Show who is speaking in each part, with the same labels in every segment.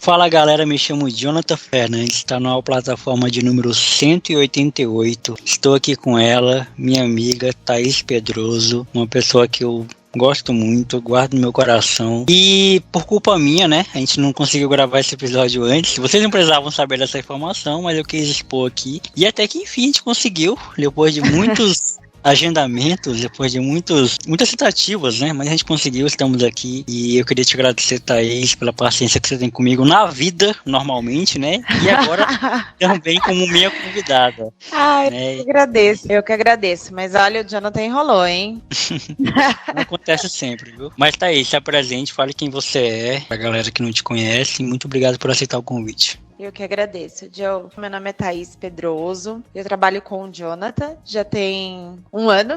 Speaker 1: Fala galera, me chamo Jonathan Fernandes, está na plataforma de número 188. Estou aqui com ela, minha amiga Thaís Pedroso, uma pessoa que eu gosto muito, guardo no meu coração. E por culpa minha, né, a gente não conseguiu gravar esse episódio antes. Vocês não precisavam saber dessa informação, mas eu quis expor aqui. E até que enfim a gente conseguiu, depois de muitos agendamentos, depois de muitas tentativas, né? Mas a gente conseguiu, estamos aqui. E eu queria te agradecer, Thaís, pela paciência que você tem comigo na vida, normalmente, né? E agora também como minha convidada.
Speaker 2: Ai,
Speaker 1: né?
Speaker 2: eu que agradeço. Mas olha, o Jonathan enrolou, hein?
Speaker 1: Não acontece sempre, viu? Mas Thaís, se apresente, fale quem você é, pra galera que não te conhece. Muito obrigado por aceitar o convite.
Speaker 2: Eu que agradeço, Joe. Meu nome é Thaís Pedroso. Eu trabalho com o Jonathan. Já tem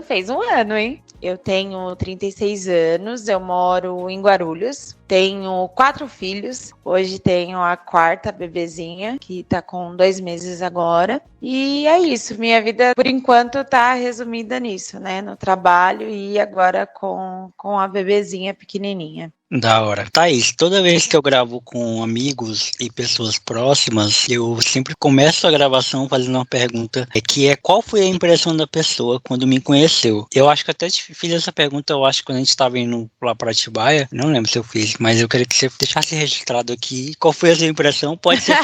Speaker 2: fez um ano, hein? Eu tenho 36 anos, eu moro em Guarulhos. Tenho 4 filhos. Hoje tenho a 4ª bebezinha, que tá com 2 meses agora. E é isso. Minha vida, por enquanto, tá resumida nisso, né? No trabalho e agora com a bebezinha pequenininha.
Speaker 1: Da hora. Thaís, toda vez que eu gravo com amigos e pessoas próximas, eu sempre começo a gravação fazendo uma pergunta, que é qual foi a impressão da pessoa quando me conheceu? Eu acho que até te fiz essa pergunta, eu acho que quando a gente estava indo lá para Atibaia, não lembro se eu fiz, mas eu queria que você deixasse registrado aqui qual foi a sua impressão, pode ser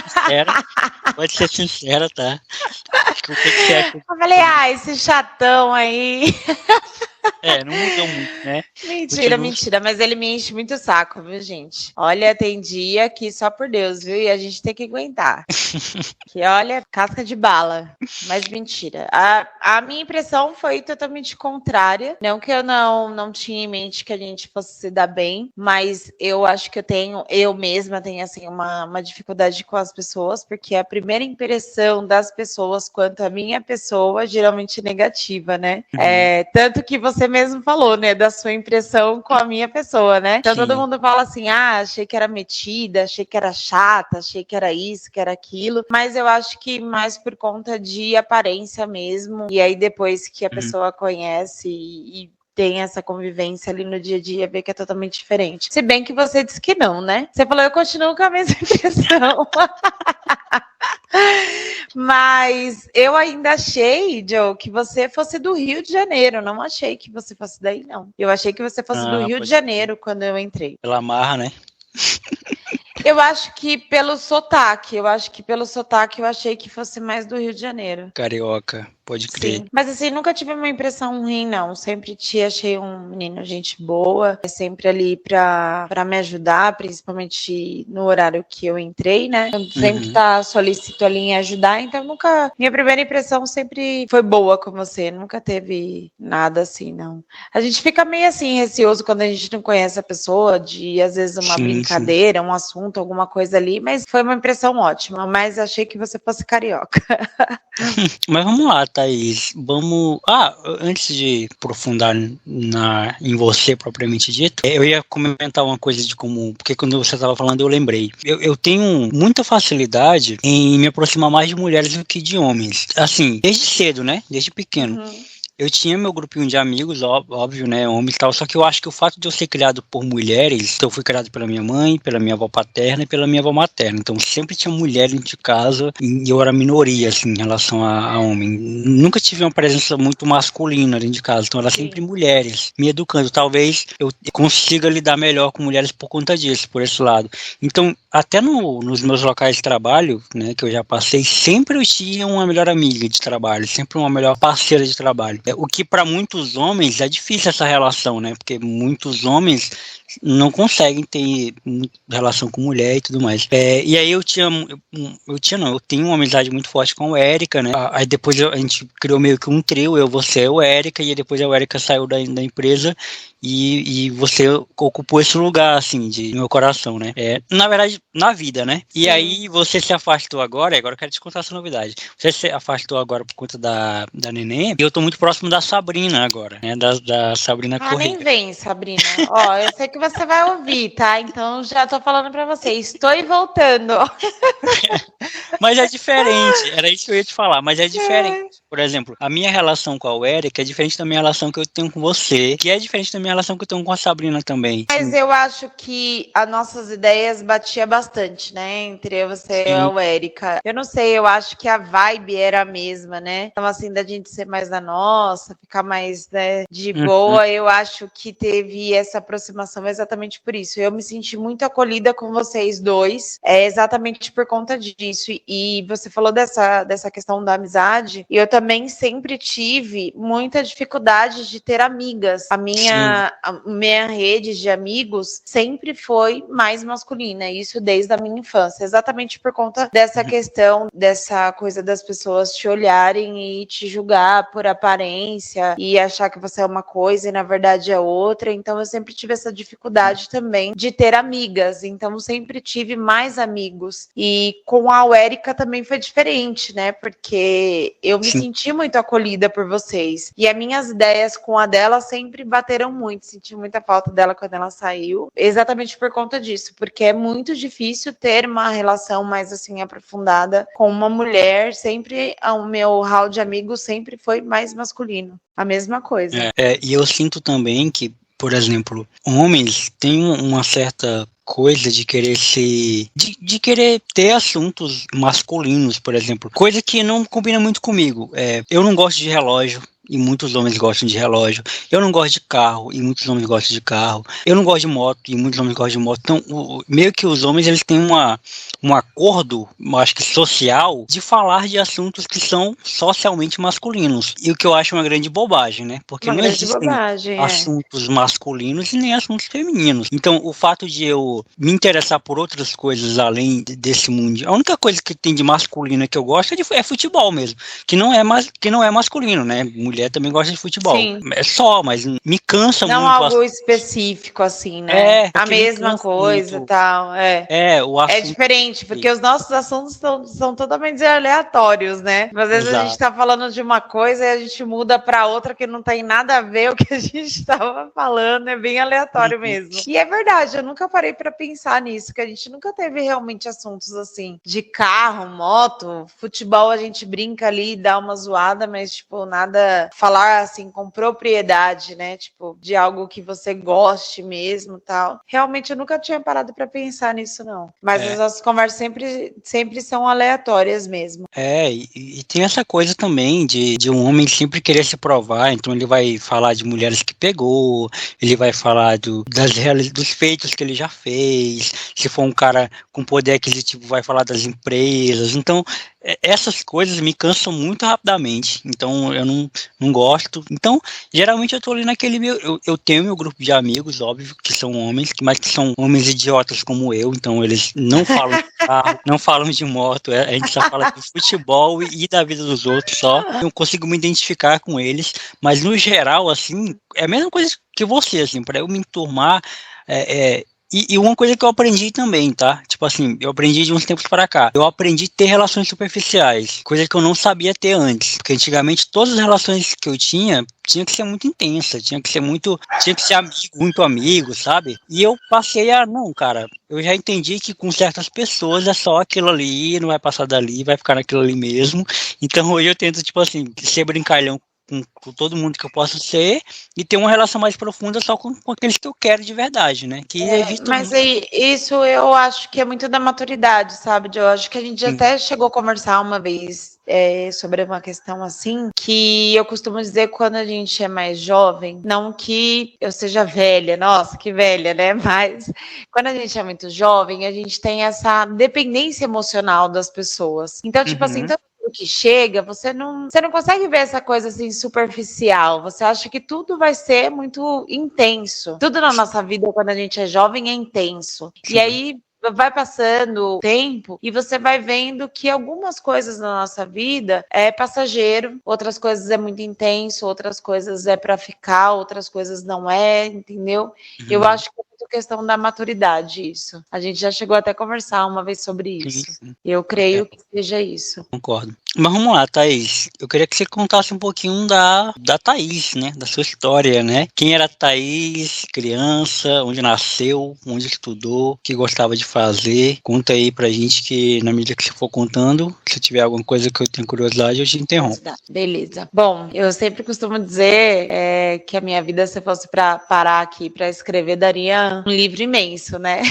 Speaker 1: sincera, tá? O que você acha?
Speaker 2: Eu falei, esse chatão aí.
Speaker 1: Não mudou muito, né?
Speaker 2: Mentira, mas ele me enche muito o saco, viu, gente? Olha, tem dia que só por Deus, viu? E a gente tem que aguentar. Que olha, casca de bala. Mas mentira. A minha impressão foi totalmente contrária. Não que eu não tinha em mente que a gente fosse se dar bem, mas eu acho que eu mesma tenho, assim, uma dificuldade com as pessoas, porque a primeira impressão das pessoas quanto a minha pessoa geralmente é negativa, né? Tanto que você mesmo falou, né, da sua impressão com a minha pessoa, né? Então todo mundo fala assim, achei que era metida, achei que era chata, achei que era isso, que era aquilo, mas eu acho que mais por conta de aparência mesmo, e aí depois que a pessoa conhece e tem essa convivência ali no dia a dia, vê que é totalmente diferente. Se bem que você disse que não, né? Você falou, eu continuo com a mesma impressão. Mas eu ainda achei, Joe, que você fosse do Rio de Janeiro. Não achei que você fosse daí, não. Eu achei que você fosse do Rio de Janeiro quando eu entrei.
Speaker 1: Pela marra, né?
Speaker 2: Eu acho que pelo sotaque. Eu achei que fosse mais do Rio de Janeiro.
Speaker 1: Carioca, pode crer.
Speaker 2: Sim. Mas assim, nunca tive uma impressão ruim, não. Sempre te achei um menino, gente boa. Sempre ali pra me ajudar, principalmente no horário que eu entrei, né? Eu sempre tá solícito ali em ajudar, então nunca... Minha primeira impressão sempre foi boa com você. Nunca teve nada assim, não. A gente fica meio assim, receoso quando a gente não conhece a pessoa, de às vezes uma brincadeira, um assunto, alguma coisa ali, mas foi uma impressão ótima. Mas achei que você fosse carioca.
Speaker 1: Mas vamos lá, Thaís. Antes de aprofundar em você propriamente dito, eu ia comentar uma coisa de como, porque quando você estava falando eu lembrei. Eu tenho muita facilidade em me aproximar mais de mulheres do que de homens. Assim, desde cedo, né? Desde pequeno. Eu tinha meu grupinho de amigos, óbvio, né, homens e tal, só que eu acho que o fato de eu ser criado por mulheres, eu fui criado pela minha mãe, pela minha avó paterna e pela minha avó materna, então sempre tinha mulher dentro de casa e eu era minoria, assim, em relação a homem. Nunca tive uma presença muito masculina dentro de casa, então era sempre mulheres me educando. Talvez eu consiga lidar melhor com mulheres por conta disso, por esse lado. Então, até nos meus locais de trabalho, né, que eu já passei, sempre eu tinha uma melhor amiga de trabalho, sempre uma melhor parceira de trabalho. O que para muitos homens é difícil essa relação, né? Porque muitos homens não conseguem ter relação com mulher e tudo mais. E aí eu tenho uma amizade muito forte com a Érica, né? Aí depois a gente criou meio que um trio, eu, você e a Érica, e aí depois a Érica saiu da empresa e você ocupou esse lugar, assim, de meu coração, né? Na verdade, na vida, né? E aí você se afastou agora eu quero te contar essa novidade. Você se afastou agora por conta da neném, e eu tô muito próximo da Sabrina agora, né? Da Sabrina Correia.
Speaker 2: Nem vem, Sabrina. Ó, eu sei que você vai ouvir, tá? Então já tô falando pra você, estou voltando.
Speaker 1: Mas é diferente, era isso que eu ia te falar, mas é diferente. Por exemplo, a minha relação com a Érica é diferente da minha relação que eu tenho com você, que é diferente da minha relação que eu tenho com a Sabrina também.
Speaker 2: Mas eu acho que as nossas ideias batiam bastante, né? Entre você e a Érica. Eu não sei, eu acho que a vibe era a mesma, né? Então, assim, da gente ser mais da nossa, ficar mais, né, de boa, eu acho que teve essa aproximação exatamente por isso. Eu me senti muito acolhida com vocês dois, exatamente por conta disso. E você falou dessa questão da amizade, e eu também sempre tive muita dificuldade de ter amigas. A minha rede de amigos sempre foi mais masculina, isso desde a minha infância, exatamente por conta dessa questão, dessa coisa das pessoas te olharem e te julgar por aparência e achar que você é uma coisa e na verdade é outra. Então eu sempre tive essa dificuldade também de ter amigas, então eu sempre tive mais amigos. E com a Érica também foi diferente, né? Porque eu me senti muito acolhida por vocês. E as minhas ideias com a dela sempre bateram muito. Senti muita falta dela quando ela saiu. Exatamente por conta disso. Porque é muito difícil ter uma relação mais assim aprofundada com uma mulher. Sempre o meu hall de amigos sempre foi mais masculino. A mesma coisa.
Speaker 1: E eu sinto também que, por exemplo, homens têm uma certa coisa de querer de querer ter assuntos masculinos, por exemplo, coisa que não combina muito comigo. Eu não gosto de relógio e muitos homens gostam de relógio. Eu não gosto de carro e muitos homens gostam de carro. Eu não gosto de moto e muitos homens gostam de moto. Então, meio que os homens eles têm um acordo, acho que social, de falar de assuntos que são socialmente masculinos. E o que eu acho uma grande bobagem, né? Porque não existem assuntos masculinos e nem assuntos femininos. Então, o fato de eu me interessar por outras coisas além desse mundo, a única coisa que tem de masculina que eu gosto é futebol mesmo, que não é masculino, né? Mulher também gosta de futebol. Sim. É só, mas me cansa
Speaker 2: não
Speaker 1: muito.
Speaker 2: Não algo específico, assim, né? A mesma coisa e tal.
Speaker 1: O assunto...
Speaker 2: É diferente, porque os nossos assuntos são totalmente aleatórios, né? Às vezes a gente tá falando de uma coisa e a gente muda para outra que não tem nada a ver o que a gente estava falando, é bem aleatório mesmo. E é verdade, eu nunca parei para pensar nisso, que a gente nunca teve realmente assuntos assim, de carro, moto, futebol a gente brinca ali, dá uma zoada, mas tipo, nada falar assim com propriedade, né? Tipo, de algo que você goste mesmo, tal. Realmente eu nunca tinha parado para pensar nisso, não. Mas as nossas conversas sempre são aleatórias mesmo.
Speaker 1: E tem essa coisa também de um homem sempre querer se provar, então ele vai falar de mulheres que pegou, ele vai falar dos feitos que ele já fez, se for um cara com poder aquisitivo vai falar das empresas. Então essas coisas me cansam muito rapidamente, então eu não gosto. Então, geralmente eu tô ali naquele eu tenho meu grupo de amigos, óbvio, que são homens, mas que são homens idiotas como eu, então eles não falam de carro, não falam de moto, a gente só fala de futebol e da vida dos outros só. Eu consigo me identificar com eles, mas no geral, assim, é a mesma coisa que você, assim, para eu me enturmar, E uma coisa que eu aprendi também, tá? Tipo assim, eu aprendi de uns tempos para cá. Eu aprendi a ter relações superficiais, coisa que eu não sabia ter antes. Porque antigamente todas as relações que eu tinha que ser muito intensa, tinha que ser amigo, muito amigo, sabe? E eu passei não, cara, eu já entendi que com certas pessoas é só aquilo ali, não vai passar dali, vai ficar naquilo ali mesmo. Então hoje eu tento, tipo assim, ser brincalhão com todo mundo que eu posso ser e ter uma relação mais profunda só com aqueles que eu quero de verdade, né? Que
Speaker 2: mas isso eu acho que é muito da maturidade, sabe? Eu acho que a gente até chegou a conversar uma vez sobre uma questão assim, que eu costumo dizer quando a gente é mais jovem, não que eu seja velha, nossa, que velha, né? Mas quando a gente é muito jovem, a gente tem essa dependência emocional das pessoas. Então, tipo assim, todo que chega, você não consegue ver essa coisa assim superficial. Você acha que tudo vai ser muito intenso. Tudo na nossa vida, quando a gente é jovem, é intenso.
Speaker 1: Sim.
Speaker 2: E aí vai passando o tempo e você vai vendo que algumas coisas na nossa vida é passageiro, outras coisas é muito intenso, outras coisas é para ficar, outras coisas não é, entendeu? Eu acho que é muito questão da maturidade isso. A gente já chegou até a conversar uma vez sobre isso.
Speaker 1: Sim.
Speaker 2: Eu creio que seja isso.
Speaker 1: Concordo. Mas vamos lá, Thaís. Eu queria que você contasse um pouquinho da Thaís, né? Da sua história, né? Quem era a Thaís, criança, onde nasceu, onde estudou, o que gostava de fazer. Conta aí pra gente que, na medida que você for contando, se tiver alguma coisa que eu tenho curiosidade, eu te interrompo.
Speaker 2: Beleza. Bom, eu sempre costumo dizer que a minha vida, se fosse para parar aqui para escrever, daria um livro imenso, né?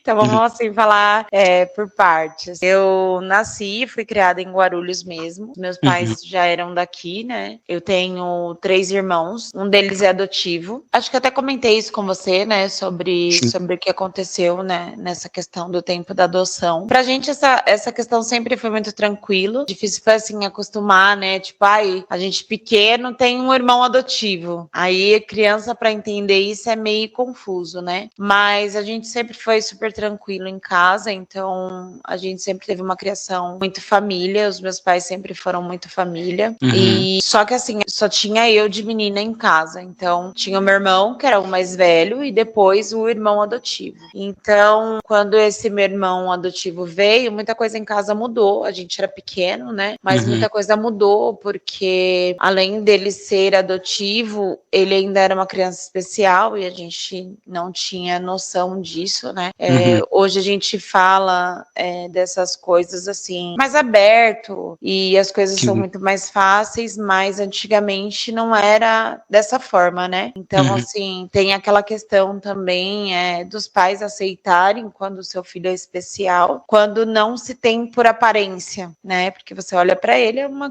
Speaker 2: Então vamos assim falar por partes. Eu nasci e fui criada em Guarulhos mesmo. Meus pais já eram daqui, né? Eu tenho 3 irmãos. Um deles é adotivo. Acho que até comentei isso com você, né? Sobre o que aconteceu, né? Nessa questão do tempo da adoção. Pra gente, essa questão sempre foi muito tranquilo. Difícil foi assim acostumar, né? Tipo, a gente pequeno tem um irmão adotivo. Aí criança para entender isso é meio confuso, né? Mas a gente sempre foi super tranquilo em casa, então a gente sempre teve uma criação muito família, os meus pais sempre foram muito família. E só que assim, só tinha eu de menina em casa, então tinha o meu irmão, que era o mais velho, e depois o irmão adotivo. Então, quando esse meu irmão adotivo veio, muita coisa em casa mudou. A gente era pequeno, né? Mas muita coisa mudou, porque além dele ser adotivo, ele ainda era uma criança especial e a gente não tinha noção disso, né? Hoje a gente fala dessas coisas assim, mais aberto, e as coisas são muito mais fáceis, mas antigamente não era dessa forma, né? Então, assim, tem aquela questão também dos pais aceitarem quando o seu filho é especial, quando não se tem por aparência, né? Porque você olha para ele, era uma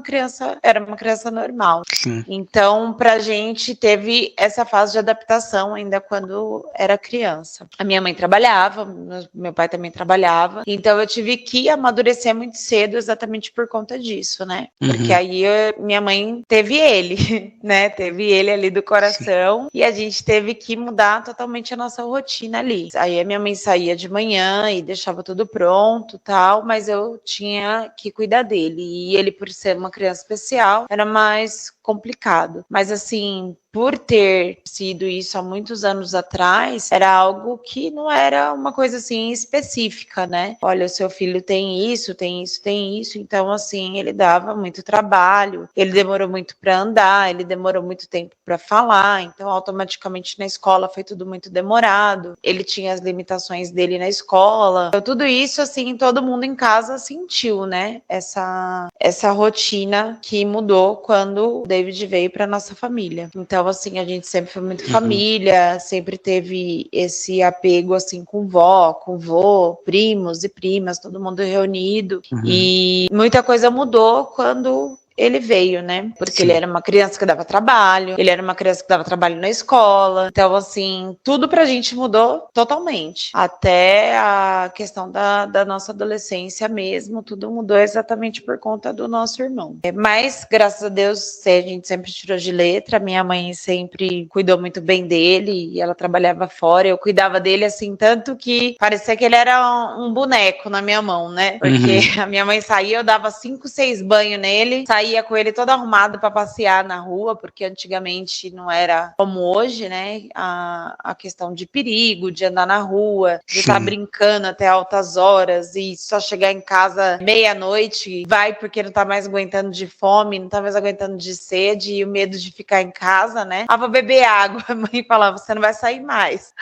Speaker 2: criança normal. Então, pra gente, teve essa fase de adaptação ainda quando era criança. A minha mãe trabalhava, meu pai também trabalhava, então eu tive que amadurecer muito cedo exatamente por conta disso, né? Porque aí minha mãe teve ele, né? Teve ele ali do coração e a gente teve que mudar totalmente a nossa rotina ali. Aí a minha mãe saía de manhã e deixava tudo pronto, tal, mas eu tinha que cuidar dele. E ele, por ser uma criança especial, era mais complicado. Mas assim, por ter sido isso há muitos anos atrás, era algo que não era uma coisa assim específica, né? Olha, o seu filho tem isso, tem isso, tem isso. Então, assim, ele dava muito trabalho, ele demorou muito para andar, ele demorou muito tempo para falar. Então, automaticamente na escola foi tudo muito demorado. Ele tinha as limitações dele na escola. Então, tudo isso, assim, todo mundo em casa sentiu, né? Essa rotina que mudou quando o David veio para nossa família. Então, assim, a gente sempre foi muito família, sempre teve esse apego, assim, com vó, com vô, primos e primas, todo mundo reunido. E muita coisa mudou quando ele veio, né? Porque ele era uma criança que dava trabalho, ele era uma criança que dava trabalho na escola. Então, assim, tudo pra gente mudou totalmente. Até a questão da nossa adolescência mesmo, tudo mudou exatamente por conta do nosso irmão. Mas, graças a Deus, a gente sempre tirou de letra. Minha mãe sempre cuidou muito bem dele e ela trabalhava fora. Eu cuidava dele, assim, tanto que parecia que ele era um boneco na minha mão, né? Porque a minha mãe saía, eu dava 5, 6 banhos nele, saía com ele todo arrumado para passear na rua, porque antigamente não era como hoje, né? A questão de perigo, de andar na rua, de estar brincando até altas horas e só chegar em casa meia-noite, vai porque não tá mais aguentando de fome, não tá mais aguentando de sede e o medo de ficar em casa, né? Vou beber água. A mãe falava, você não vai sair mais.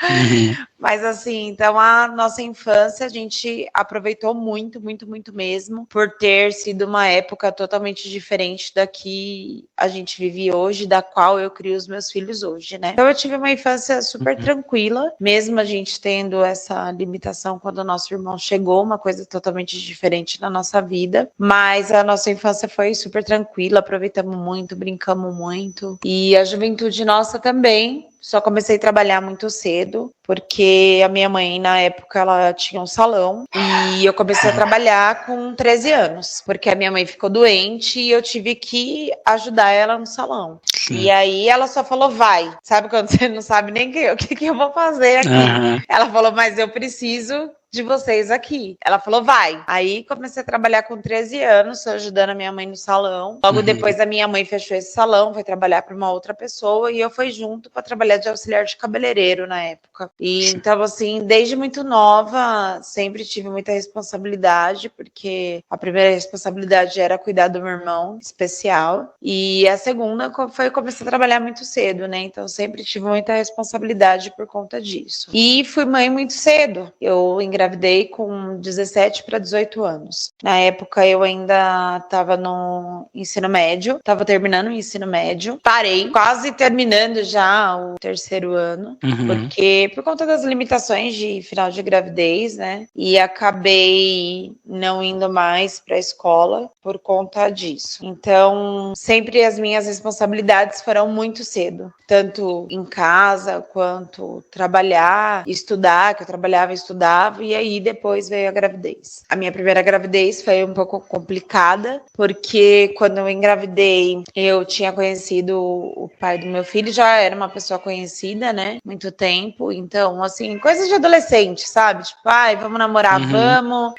Speaker 2: Mas assim, então a nossa infância a gente aproveitou muito, muito, muito mesmo, por ter sido uma época totalmente diferente da que a gente vive hoje, da qual eu crio os meus filhos hoje, né? Então eu tive uma infância super tranquila, mesmo a gente tendo essa limitação quando o nosso irmão chegou, uma coisa totalmente diferente na nossa vida, mas a nossa infância foi super tranquila, aproveitamos muito, brincamos muito, e a juventude nossa também só comecei a trabalhar muito cedo, porque a minha mãe, na época, ela tinha um salão e eu comecei a trabalhar com 13 anos, porque a minha mãe ficou doente e eu tive que ajudar ela no salão.
Speaker 1: Sim.
Speaker 2: E aí ela só falou, vai. Sabe quando você não sabe nem o que eu vou fazer aqui? Ela falou, mas eu preciso de vocês aqui. Ela falou, vai. Aí comecei a trabalhar com 13 anos, ajudando a minha mãe no salão. Logo depois a minha mãe fechou esse salão, foi trabalhar para uma outra pessoa e eu fui junto para trabalhar de auxiliar de cabeleireiro na época. E então, assim, desde muito nova, sempre tive muita responsabilidade, porque a primeira responsabilidade era cuidar do meu irmão especial e a segunda foi começar a trabalhar muito cedo, né? Então, sempre tive muita responsabilidade por conta disso. E fui mãe muito cedo. Eu engravidei com 17 para 18 anos. Na época, eu ainda estava no ensino médio, estava terminando o ensino médio. Parei, quase terminando já o terceiro ano, porque por conta das limitações de final de gravidez, né? E acabei não indo mais para a escola por conta disso. Então, sempre as minhas responsabilidades foram muito cedo, tanto em casa quanto trabalhar, estudar, que eu trabalhava e estudava, e aí depois veio a gravidez. A minha primeira gravidez foi um pouco complicada, porque quando eu engravidei, eu tinha conhecido o pai do meu filho, já era uma pessoa conhecida, né? Muito tempo. Então, assim, coisas de adolescente, sabe? Tipo, ai, vamos namorar,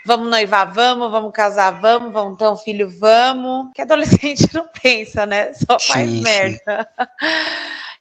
Speaker 2: vamos noivar, vamos casar, vamos ter um filho, vamos. Que adolescente não pensa, né? Só faz merda.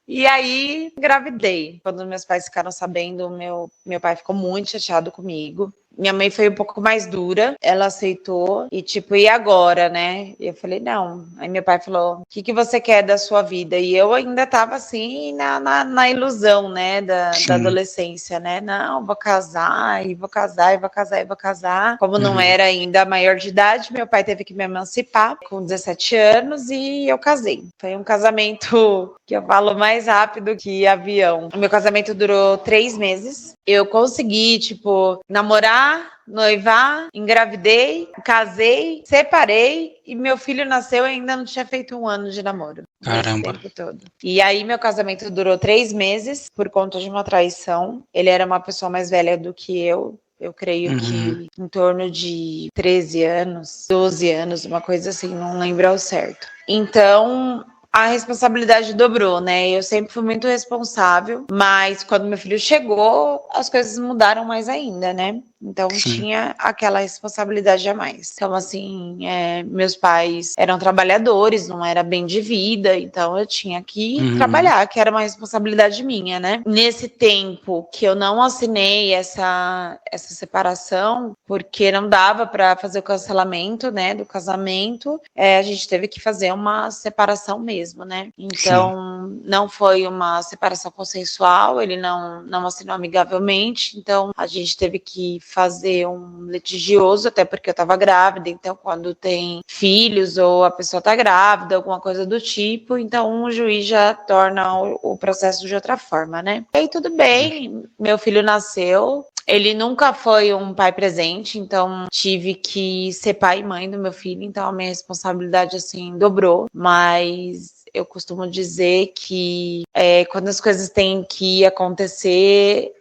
Speaker 2: E aí, engravidei. Quando meus pais ficaram sabendo, meu pai ficou muito chateado comigo. Minha mãe foi um pouco mais dura, ela aceitou e tipo, e agora, né? E eu falei, não. Aí meu pai falou, o que você quer da sua vida? E eu ainda tava assim, na ilusão, né, da adolescência, né? Não, vou casar, e vou casar, e vou casar, e vou casar. Como não era ainda maior de idade, meu pai teve que me emancipar com 17 anos e eu casei. Foi um casamento que eu falo mais rápido que avião. O meu casamento durou 3 meses. Eu consegui, tipo, namorar, noivar, engravidei, casei, separei e meu filho nasceu e ainda não tinha feito 1 ano de namoro.
Speaker 1: Caramba.
Speaker 2: Esse tempo todo. E aí meu casamento durou 3 meses por conta de uma traição. Ele era uma pessoa mais velha do que eu. Eu creio que em torno de 13 anos, 12 anos, uma coisa assim, não lembro ao certo. Então, a responsabilidade dobrou, né? Eu sempre fui muito responsável, mas quando meu filho chegou, as coisas mudaram mais ainda, né? Então tinha aquela responsabilidade a mais. Então, assim, meus pais eram trabalhadores, não era bem de vida, então eu tinha que trabalhar, que era uma responsabilidade minha, né? Nesse tempo que eu não assinei essa separação, porque não dava para fazer o cancelamento, né, do casamento, a gente teve que fazer uma separação mesmo, né? Então, não foi uma separação consensual, ele não assinou amigavelmente, então a gente teve que fazer um litigioso, até porque eu estava grávida, então quando tem filhos ou a pessoa está grávida, alguma coisa do tipo, então o juiz já torna o processo de outra forma, né? E aí tudo bem, meu filho nasceu, ele nunca foi um pai presente, então tive que ser pai e mãe do meu filho, então a minha responsabilidade, assim, dobrou, mas eu costumo dizer que quando as coisas têm que acontecer,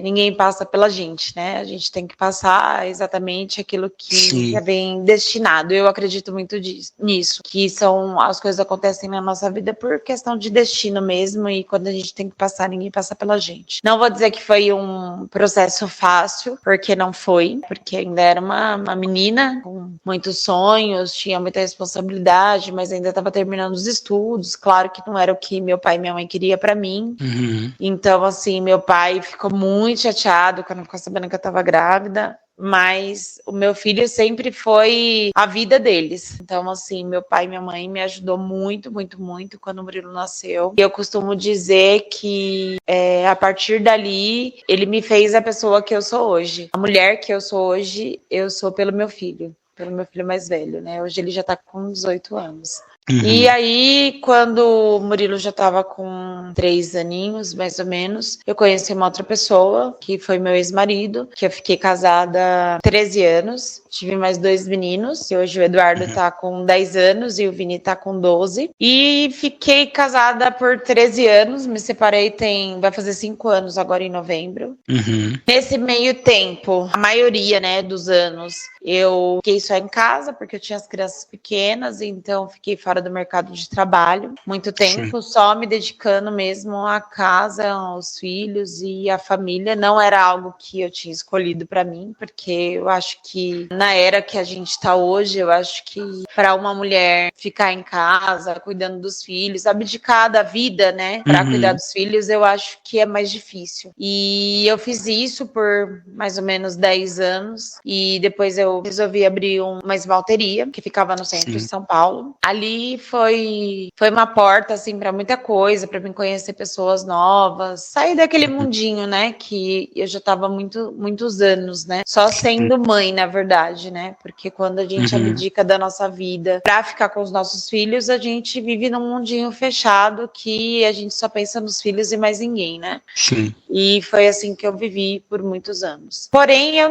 Speaker 2: ninguém passa pela gente, né? A gente tem que passar exatamente aquilo que já vem destinado. Eu acredito muito nisso, que as coisas acontecem na nossa vida por questão de destino mesmo, e quando a gente tem que passar, ninguém passa pela gente. Não vou dizer que foi um processo fácil, porque não foi, porque ainda era uma menina com muitos sonhos, tinha muita responsabilidade, mas ainda estava terminando os estudos. Claro que não era o que meu pai e minha mãe queria pra mim. Então, assim, meu pai ficou muito chateado quando ficou sabendo que eu tava grávida. Mas o meu filho sempre foi a vida deles. Então, assim, meu pai e minha mãe me ajudou muito, muito, muito quando o Murilo nasceu. E eu costumo dizer que a partir dali, ele me fez a pessoa que eu sou hoje. A mulher que eu sou hoje, eu sou pelo meu filho mais velho, né? Hoje ele já tá com 18 anos. E aí, quando o Murilo já estava com 3 aninhos, mais ou menos, eu conheci uma outra pessoa, que foi meu ex-marido, que eu fiquei casada há 13 anos. Tive mais 2 meninos, e hoje o Eduardo tá com 10 anos e o Vini tá com 12. E fiquei casada por 13 anos, me separei vai fazer 5 anos agora em novembro. Nesse meio tempo, a maioria, né, dos anos, eu fiquei só em casa, porque eu tinha as crianças pequenas, então fiquei fora do mercado de trabalho. Muito tempo, só me dedicando mesmo à casa, aos filhos e à família. Não era algo que eu tinha escolhido para mim, porque eu acho que na era que a gente está hoje, eu acho que para uma mulher ficar em casa, cuidando dos filhos, abdicar da vida, né, para cuidar dos filhos, eu acho que é mais difícil. E eu fiz isso por mais ou menos 10 anos, e depois eu resolvi abrir uma esmalteria, que ficava no centro de São Paulo. Ali foi uma porta, assim, para muita coisa, para mim conhecer pessoas novas, sair daquele mundinho, né, que eu já estava muitos anos, né, só sendo mãe, na verdade, né? Porque quando a gente abdica da nossa vida pra ficar com os nossos filhos, a gente vive num mundinho fechado que a gente só pensa nos filhos e mais ninguém, né?
Speaker 1: Sim.
Speaker 2: E foi assim que eu vivi por muitos anos. Porém, eu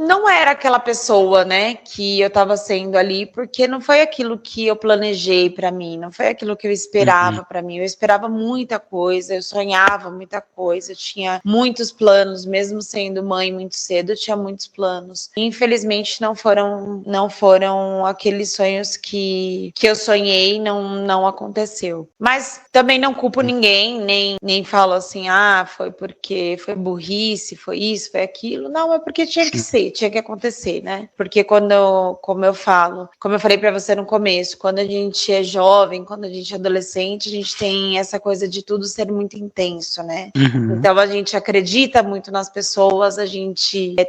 Speaker 2: não era aquela pessoa, né, que eu tava sendo ali, porque não foi aquilo que eu planejei pra mim, não foi aquilo que eu esperava pra mim. Eu esperava muita coisa, eu sonhava muita coisa, eu tinha muitos planos, mesmo sendo mãe muito cedo, eu tinha muitos planos. Infelizmente, não foram aqueles sonhos que eu sonhei, não aconteceu. Mas também não culpo ninguém, nem falo assim, foi porque foi burrice, foi isso, foi aquilo. Não, é porque tinha que ser, tinha que acontecer, né? Porque como eu falei pra você no começo, quando a gente é jovem, quando a gente é adolescente, a gente tem essa coisa de tudo ser muito intenso, né? Então a gente acredita muito nas pessoas,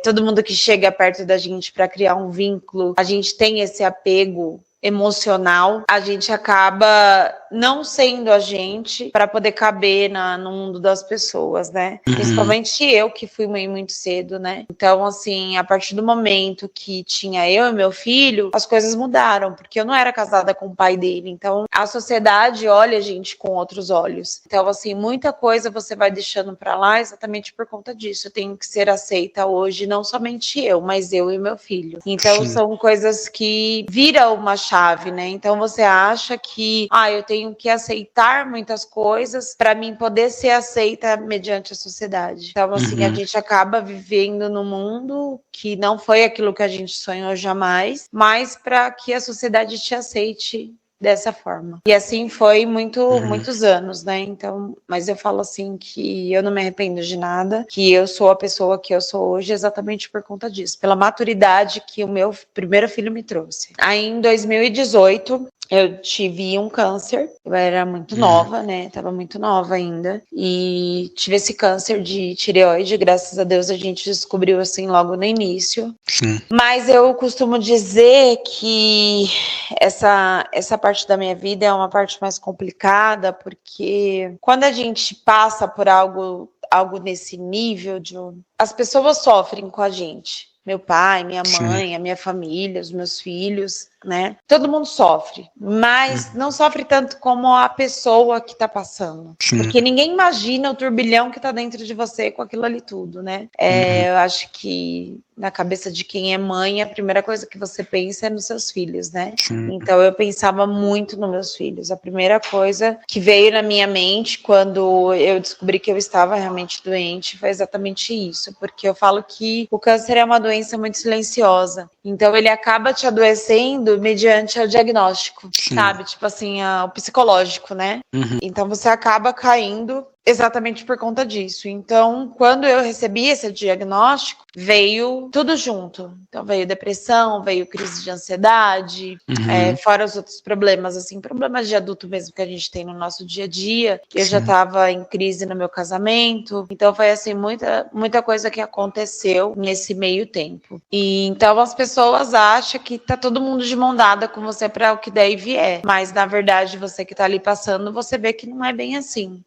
Speaker 2: todo mundo que chega perto da gente pra criar um vínculo, a gente tem esse apego emocional, a gente acaba não sendo a gente para poder caber no mundo das pessoas, né? Principalmente eu, que fui mãe muito cedo, né? Então, assim, a partir do momento que tinha eu e meu filho, as coisas mudaram, porque eu não era casada com o pai dele. Então, a sociedade olha a gente com outros olhos. Então, assim, muita coisa você vai deixando para lá exatamente por conta disso. Eu tenho que ser aceita hoje, não somente eu, mas eu e meu filho. Então, são coisas que viram uma chave, né? Então, você acha que, eu tenho que aceitar muitas coisas para mim poder ser aceita mediante a sociedade. Então, assim, a gente acaba vivendo num mundo que não foi aquilo que a gente sonhou jamais, mas para que a sociedade te aceite dessa forma. E assim foi muitos anos, né? Então, mas eu falo assim que eu não me arrependo de nada, que eu sou a pessoa que eu sou hoje exatamente por conta disso, pela maturidade que o meu primeiro filho me trouxe. Aí em 2018, eu tive um câncer, eu era muito nova, né? Tava muito nova ainda. E tive esse câncer de tireoide, graças a Deus a gente descobriu assim logo no início. Mas eu costumo dizer que essa parte da minha vida é uma parte mais complicada, porque quando a gente passa por algo nesse nível, as pessoas sofrem com a gente. Meu pai, minha mãe, a minha família, os meus filhos, né? Todo mundo sofre, mas não sofre tanto como a pessoa que tá passando. Porque ninguém imagina o turbilhão que tá dentro de você com aquilo ali tudo, né? Eu acho que na cabeça de quem é mãe, a primeira coisa que você pensa é nos seus filhos, né? Então eu pensava muito nos meus filhos. A primeira coisa que veio na minha mente quando eu descobri que eu estava realmente doente foi exatamente isso, porque eu falo que o câncer é uma doença muito silenciosa. Então ele acaba te adoecendo mediante o diagnóstico, sabe? Tipo assim, o psicológico, né? Então você acaba caindo exatamente por conta disso. Então, quando eu recebi esse diagnóstico, veio tudo junto. Então, veio depressão, veio crise de ansiedade, fora os outros problemas, assim, problemas de adulto mesmo que a gente tem no nosso dia a dia. Eu já estava em crise no meu casamento. Então, foi, assim, muita coisa que aconteceu nesse meio tempo. E, então, as pessoas acham que tá todo mundo de mão dada com você para o que daí vier. Mas, na verdade, você que tá ali passando, você vê que não é bem assim.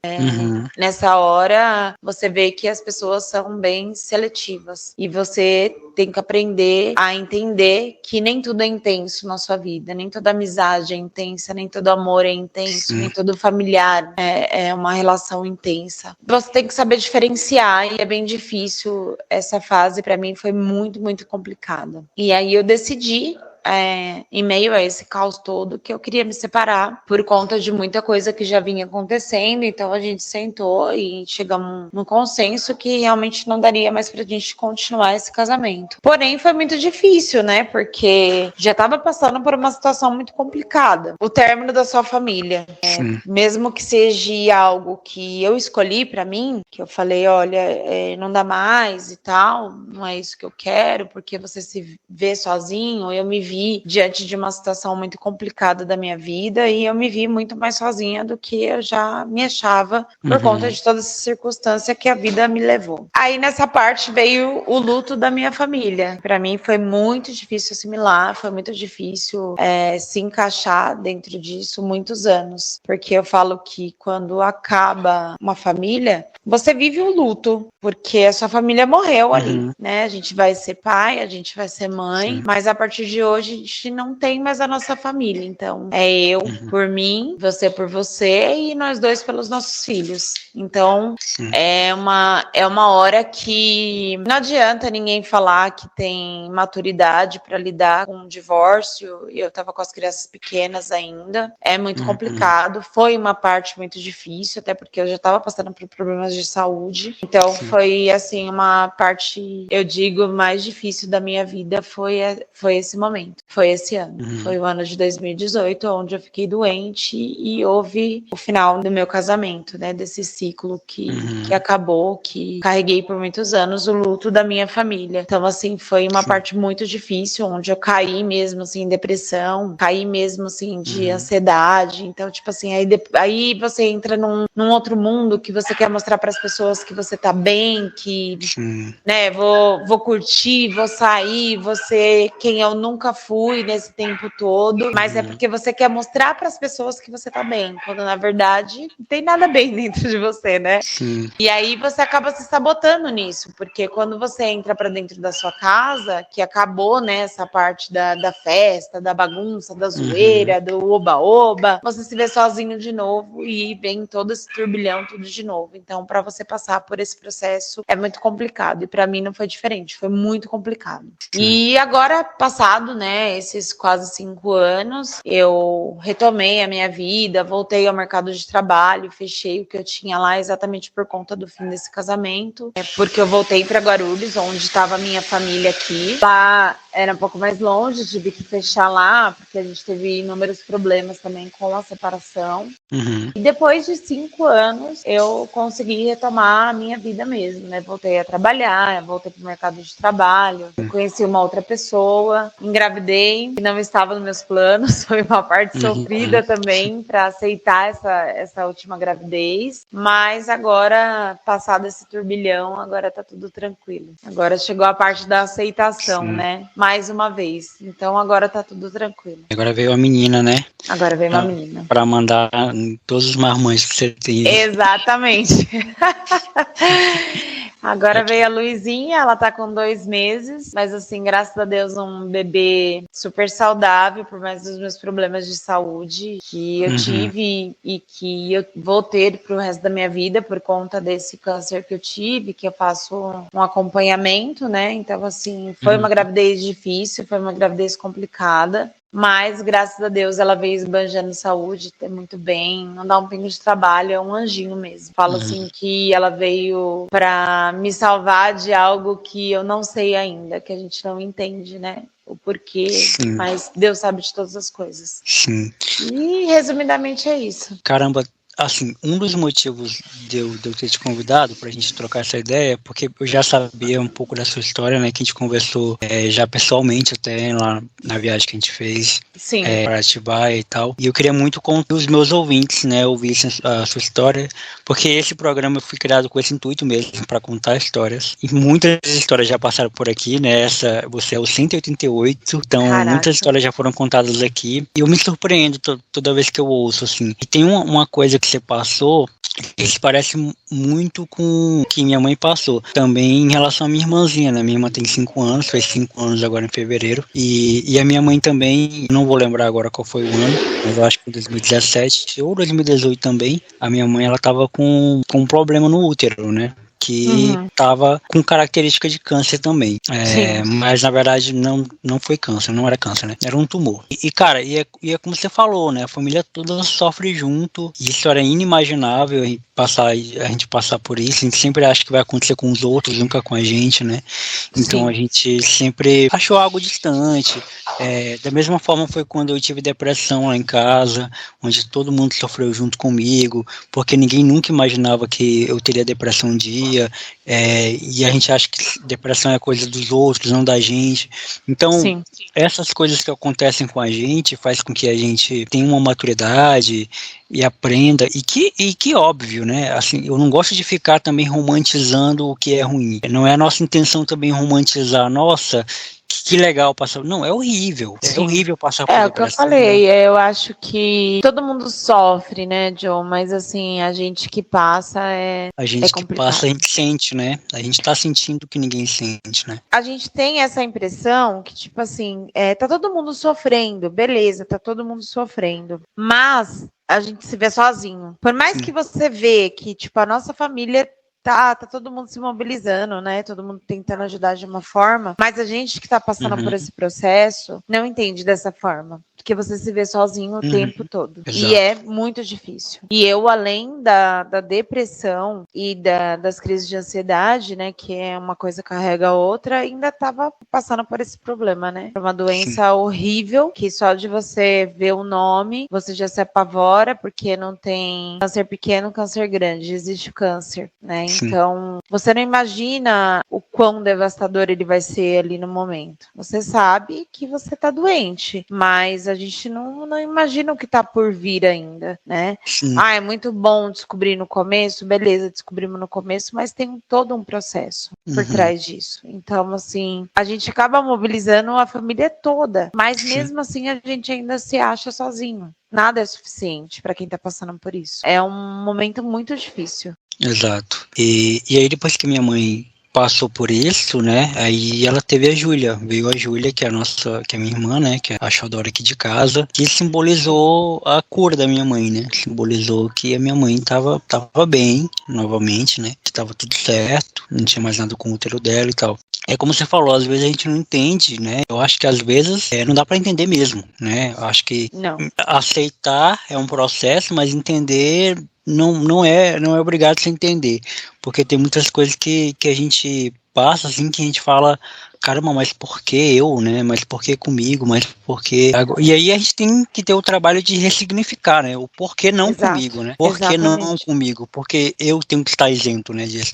Speaker 2: Nessa hora, você vê que as pessoas são bem seletivas. E você tem que aprender a entender que nem tudo é intenso na sua vida, nem toda amizade é intensa, nem todo amor é intenso, nem todo familiar é uma relação intensa. Você tem que saber diferenciar e é bem difícil. Essa fase para mim foi muito, muito complicada. E aí eu decidi, em meio a esse caos todo, que eu queria me separar por conta de muita coisa que já vinha acontecendo. Então a gente sentou e chegamos num consenso que realmente não daria mais pra gente continuar esse casamento. Porém, foi muito difícil, né? Porque já estava passando por uma situação muito complicada. O término da sua família. Mesmo que seja algo que eu escolhi pra mim, que eu falei, olha, não dá mais e tal, não é isso que eu quero, porque você se vê sozinho. Eu me vi diante de uma situação muito complicada da minha vida e eu me vi muito mais sozinha do que eu já me achava por conta de toda essa circunstância que a vida me levou. Aí nessa parte veio o luto da minha família. Para mim foi muito difícil assimilar, foi muito difícil se encaixar dentro disso muitos anos, porque eu falo que quando acaba uma família, você vive um luto, porque a sua família morreu ali, né? A gente vai ser pai, a gente vai ser mãe, mas a partir de hoje a gente não tem mais a nossa família. Então, é eu por mim, você por você e nós dois pelos nossos filhos. Então, é uma hora que não adianta ninguém falar que tem maturidade para lidar com um divórcio. Eu tava com as crianças pequenas ainda. É muito complicado. Foi uma parte muito difícil, até porque eu já tava passando por problemas de saúde. Então, foi assim, uma parte, eu digo, mais difícil da minha vida foi esse momento. Foi esse ano. Foi o ano de 2018, onde eu fiquei doente e houve o final do meu casamento, né? Desse ciclo que acabou, que carreguei por muitos anos, o luto da minha família. Então, assim, foi uma parte muito difícil, onde eu caí mesmo, assim, em depressão, caí mesmo, assim, de ansiedade. Então, tipo assim, aí você entra num outro mundo que você quer mostrar para as pessoas que você tá bem, que, né, vou curtir, vou sair, vou ser quem eu nunca fui nesse tempo todo, mas é porque você quer mostrar para as pessoas que você tá bem, quando na verdade não tem nada bem dentro de você, né? E aí você acaba se sabotando nisso, porque quando você entra para dentro da sua casa, que acabou, né, essa parte da festa, da bagunça, da zoeira, do oba-oba, você se vê sozinho de novo e vem todo esse turbilhão tudo de novo. Então, para você passar por esse processo é muito complicado, e para mim não foi diferente, foi muito complicado. E agora, passado, né, esses quase 5 anos, eu retomei a minha vida, voltei ao mercado de trabalho, fechei o que eu tinha lá exatamente por conta do fim desse casamento, porque eu voltei para Guarulhos, onde estava a minha família aqui. Lá era um pouco mais longe, tive que fechar lá, porque a gente teve inúmeros problemas também com a separação. E depois de 5 anos, eu consegui retomar a minha vida mesmo, né? Voltei a trabalhar, voltei para o mercado de trabalho, conheci uma outra pessoa, engravidei, que não estava nos meus planos, foi uma parte sofrida também para aceitar essa última gravidez, mas agora, passado esse turbilhão, agora tá tudo tranquilo. Agora chegou a parte da aceitação, né? Mais uma vez. Então agora tá tudo tranquilo.
Speaker 1: Agora veio a menina, né?
Speaker 2: Agora veio uma menina.
Speaker 1: Para mandar em todos os marmões que você tem.
Speaker 2: Exatamente. Agora veio a Luizinha, ela tá com 2 meses, mas assim, graças a Deus, um bebê super saudável, por mais dos meus problemas de saúde que eu tive e que eu vou ter pro resto da minha vida por conta desse câncer que eu tive, que eu faço um acompanhamento, né? Então, assim, foi uma gravidez difícil, foi uma gravidez complicada. Mas, graças a Deus, ela veio esbanjando saúde, tá muito bem, não dá um pingo de trabalho, é um anjinho mesmo. Falo assim que ela veio pra me salvar de algo que eu não sei ainda, que a gente não entende, né? O porquê, mas Deus sabe de todas as coisas. E, resumidamente, é isso.
Speaker 1: Caramba, assim, um dos motivos de eu ter te convidado pra gente trocar essa ideia, porque eu já sabia um pouco da sua história, né, que a gente conversou já pessoalmente até lá na viagem que a gente fez para Atibaia e tal, e eu queria muito que os meus ouvintes, né, ouvissem a sua história, porque esse programa foi criado com esse intuito mesmo, para contar histórias, e muitas histórias já passaram por aqui, né, você é o 188, então muitas histórias já foram contadas aqui, e eu me surpreendo toda vez que eu ouço, assim, e tem uma coisa que você passou, ele se parece muito com o que minha mãe passou. Também em relação à minha irmãzinha, né? Minha irmã tem 5 anos, fez 5 anos agora em fevereiro. E a minha mãe também, não vou lembrar agora qual foi o ano, mas eu acho que em 2017 ou 2018 também, a minha mãe, ela tava com um problema no útero, né? Que estava com característica de câncer também. Mas, na verdade, não foi câncer, não era câncer, né? Era um tumor. Cara, é como você falou, né? A família toda sofre junto. Isso era inimaginável, a gente passar por isso. A gente sempre acha que vai acontecer com os outros, nunca com a gente, né? Então, a gente sempre achou algo distante. Da mesma forma foi quando eu tive depressão lá em casa, onde todo mundo sofreu junto comigo, porque ninguém nunca imaginava que eu teria depressão um dia. E a gente acha que depressão é coisa dos outros, não da gente. Então, essas coisas que acontecem com a gente faz com que a gente tenha uma maturidade e aprenda, e que óbvio, né? Assim, eu não gosto de ficar também romantizando o que é ruim. Não é a nossa intenção também romantizar, nossa, que legal passar. Não, é horrível. É horrível passar por depressão.
Speaker 2: É o que eu falei, eu acho que todo mundo sofre, né, John? Mas assim, a gente que passa
Speaker 1: a gente que passa, a gente sente, né? A gente tá sentindo que ninguém sente, né?
Speaker 2: A gente tem essa impressão que, tipo assim, tá todo mundo sofrendo, beleza, tá todo mundo sofrendo. Mas a gente se vê sozinho. Por mais que você vê que, tipo, a nossa família tá todo mundo se mobilizando, né? Todo mundo tentando ajudar de uma forma, mas a gente que tá passando por esse processo não entende dessa forma. Porque você se vê sozinho o tempo todo. Exato. E é muito difícil. E eu, além da depressão e das crises de ansiedade, né? Que é uma coisa carrega a outra, ainda tava passando por esse problema, né? Uma doença horrível, que só de você ver o nome, você já se apavora, porque não tem câncer pequeno, câncer grande. Existe o câncer, né? Então, você não imagina o quão devastador ele vai ser ali no momento. Você sabe que você tá doente, mas a gente não imagina o que tá por vir ainda, né? É muito bom descobrir no começo, beleza, descobrimos no começo, mas tem todo um processo por trás disso. Então, assim, a gente acaba mobilizando a família toda, mas mesmo assim a gente ainda se acha sozinho. Nada é suficiente para quem tá passando por isso. É um momento muito difícil.
Speaker 1: Exato. E aí depois que minha mãe passou por isso, né, aí ela teve a Júlia, veio a Júlia, que é a minha irmã, né, que é a xodora aqui de casa, que simbolizou a cura da minha mãe, né, simbolizou que a minha mãe tava bem, novamente, né, que tava tudo certo, não tinha mais nada com o útero dela e tal. É como você falou, às vezes a gente não entende, né? Eu acho que às vezes não dá para entender mesmo, né? Eu acho que aceitar é um processo, mas entender não é obrigado a se entender, porque tem muitas coisas que a gente passa, assim, que a gente fala, caramba, mas por que eu, né? Mas por que comigo? Mas por que... E aí a gente tem que ter o trabalho de ressignificar, né? O porquê não comigo, né? Por que não comigo? Porque eu tenho que estar isento, né, disso.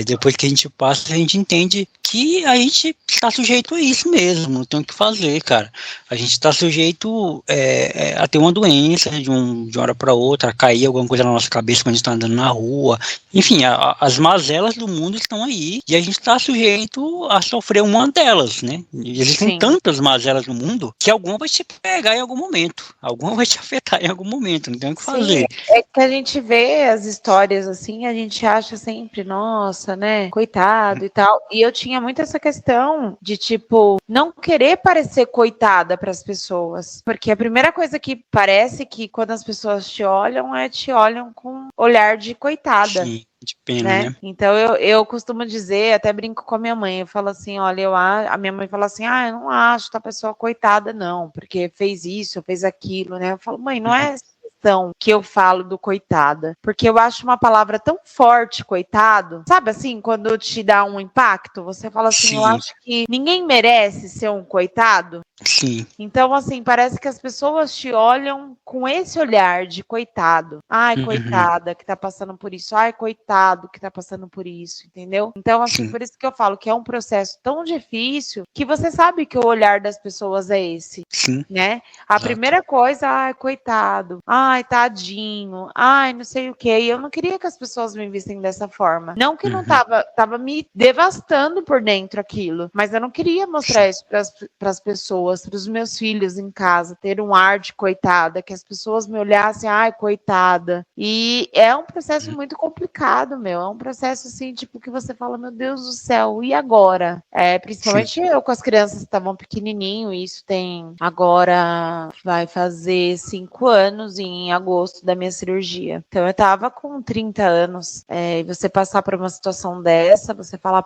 Speaker 1: Depois que a gente passa, a gente entende que a gente está sujeito a isso mesmo, não tem o que fazer, cara. A gente está sujeito a ter uma doença de uma hora para outra, a cair alguma coisa na nossa cabeça quando a gente está andando na rua. Enfim, as mazelas do mundo estão aí e a gente está sujeito a sofrer uma delas, né? Existem tantas mazelas no mundo que alguma vai te pegar em algum momento, alguma vai te afetar em algum momento, não tem o que fazer.
Speaker 2: É que a gente vê as histórias assim, a gente acha sempre, nossa, né, coitado e tal. E eu tinha muito essa questão de, tipo, não querer parecer coitada para as pessoas. Porque a primeira coisa que parece que quando as pessoas te olham com olhar de coitada.
Speaker 1: Sim. De pena, né?
Speaker 2: Então eu costumo dizer, até brinco com a minha mãe, eu falo assim, olha, a minha mãe fala assim, eu não acho que a pessoa coitada não, porque fez isso, fez aquilo, né? Eu falo, mãe, não é que eu falo do coitada, porque eu acho uma palavra tão forte, coitado, sabe assim, quando te dá um impacto, você fala assim, eu acho que ninguém merece ser um coitado.
Speaker 1: Sim.
Speaker 2: Então, assim, parece que as pessoas te olham com esse olhar de coitado. Ai, coitada que tá passando por isso. Ai, coitado que tá passando por isso, entendeu? Então, assim, por isso que eu falo que é um processo tão difícil que você sabe que o olhar das pessoas é esse, né? A primeira coisa, ai, coitado. Ai, tadinho. Ai, não sei o quê. E eu não queria que as pessoas me vissem dessa forma. Não que não tava me devastando por dentro aquilo, mas eu não queria mostrar isso pras pessoas. pessoas, para os meus filhos em casa, ter um ar de coitada, que as pessoas me olhassem, ai, coitada. E é um processo muito complicado, meu. É um processo, assim, tipo, que você fala, meu Deus do céu, e agora? Principalmente eu com as crianças que estavam pequenininho, isso tem agora, vai fazer 5 anos em agosto da minha cirurgia. Então eu tava com 30 anos, e você passar por uma situação dessa, você falar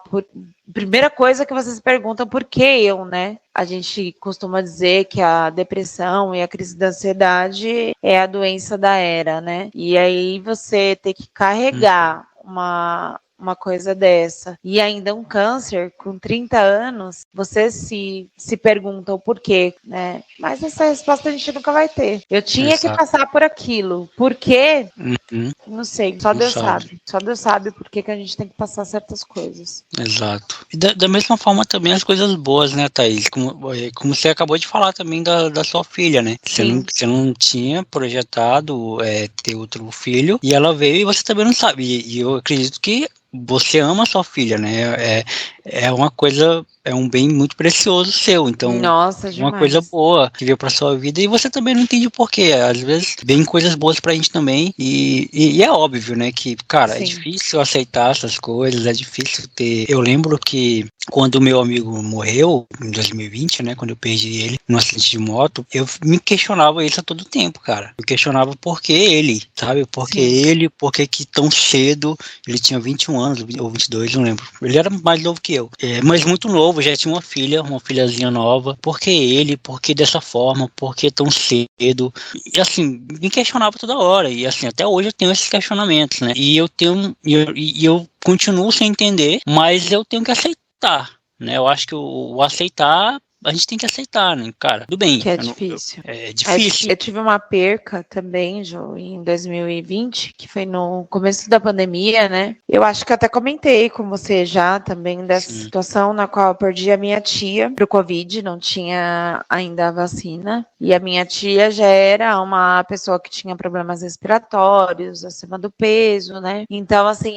Speaker 2: primeira coisa que vocês perguntam, por que eu, né? A gente costuma dizer que a depressão e a crise da ansiedade é a doença da era, né? E aí você ter que carregar uma coisa dessa, e ainda um câncer com 30 anos, você se pergunta o porquê, né? Mas essa resposta a gente nunca vai ter. Eu tinha que passar por aquilo. Por quê? Não sei, só Deus sabe. Só Deus sabe por que a gente tem que passar certas coisas.
Speaker 1: Exato. E da mesma forma também as coisas boas, né, Thaís? Como você acabou de falar também da sua filha, né? Você não tinha projetado ter outro filho, e ela veio e você também não sabe. E eu acredito que você ama a sua filha, né? É uma coisa, é um bem muito precioso seu. Então,
Speaker 2: nossa,
Speaker 1: uma coisa boa que veio pra sua vida, e você também não entende o porquê. Às vezes vem coisas boas pra gente também, e é óbvio, né, que, cara, é difícil aceitar essas coisas, é difícil ter... Eu lembro que quando o meu amigo morreu, em 2020, né, quando eu perdi ele num acidente de moto, eu me questionava isso a todo tempo, cara. Eu questionava por que ele, sabe? Por que ele, por que tão cedo, ele tinha 21 anos, ou 22, não lembro. Ele era mais novo que eu, mas muito novo, já tinha uma filhazinha nova. Por que ele? Por que dessa forma? Por que tão cedo? E assim, me questionava toda hora, e assim, até hoje eu tenho esses questionamentos, né? E eu continuo sem entender, mas eu tenho que aceitar, né? Eu acho que o aceitar, a gente tem que aceitar, né, cara? Tudo bem.
Speaker 2: Que é difícil.
Speaker 1: É difícil.
Speaker 2: Eu tive uma perca também, Jo, em 2020, que foi no começo da pandemia, né? Eu acho que eu até comentei com você já também dessa situação na qual eu perdi a minha tia pro Covid, não tinha ainda a vacina. E a minha tia já era uma pessoa que tinha problemas respiratórios, acima do peso, né? Então, assim,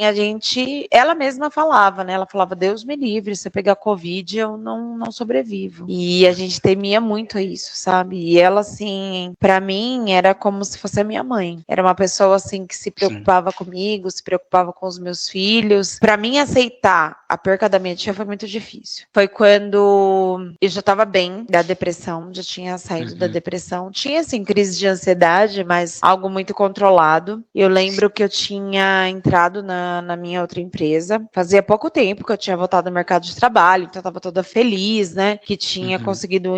Speaker 2: ela mesma falava, né? Ela falava, Deus me livre, se eu pegar Covid, eu não sobrevivo. E a gente temia muito isso, sabe? E ela, assim, pra mim, era como se fosse a minha mãe. Era uma pessoa, assim, que se preocupava comigo, se preocupava com os meus filhos. Pra mim, aceitar a perca da minha tia foi muito difícil. Foi quando eu já tava bem da depressão, já tinha saído da depressão. Tinha, assim, crise de ansiedade, mas algo muito controlado. Eu lembro que eu tinha entrado na minha outra empresa. Fazia pouco tempo que eu tinha voltado ao mercado de trabalho, então eu tava toda feliz, né? Que tinha conseguido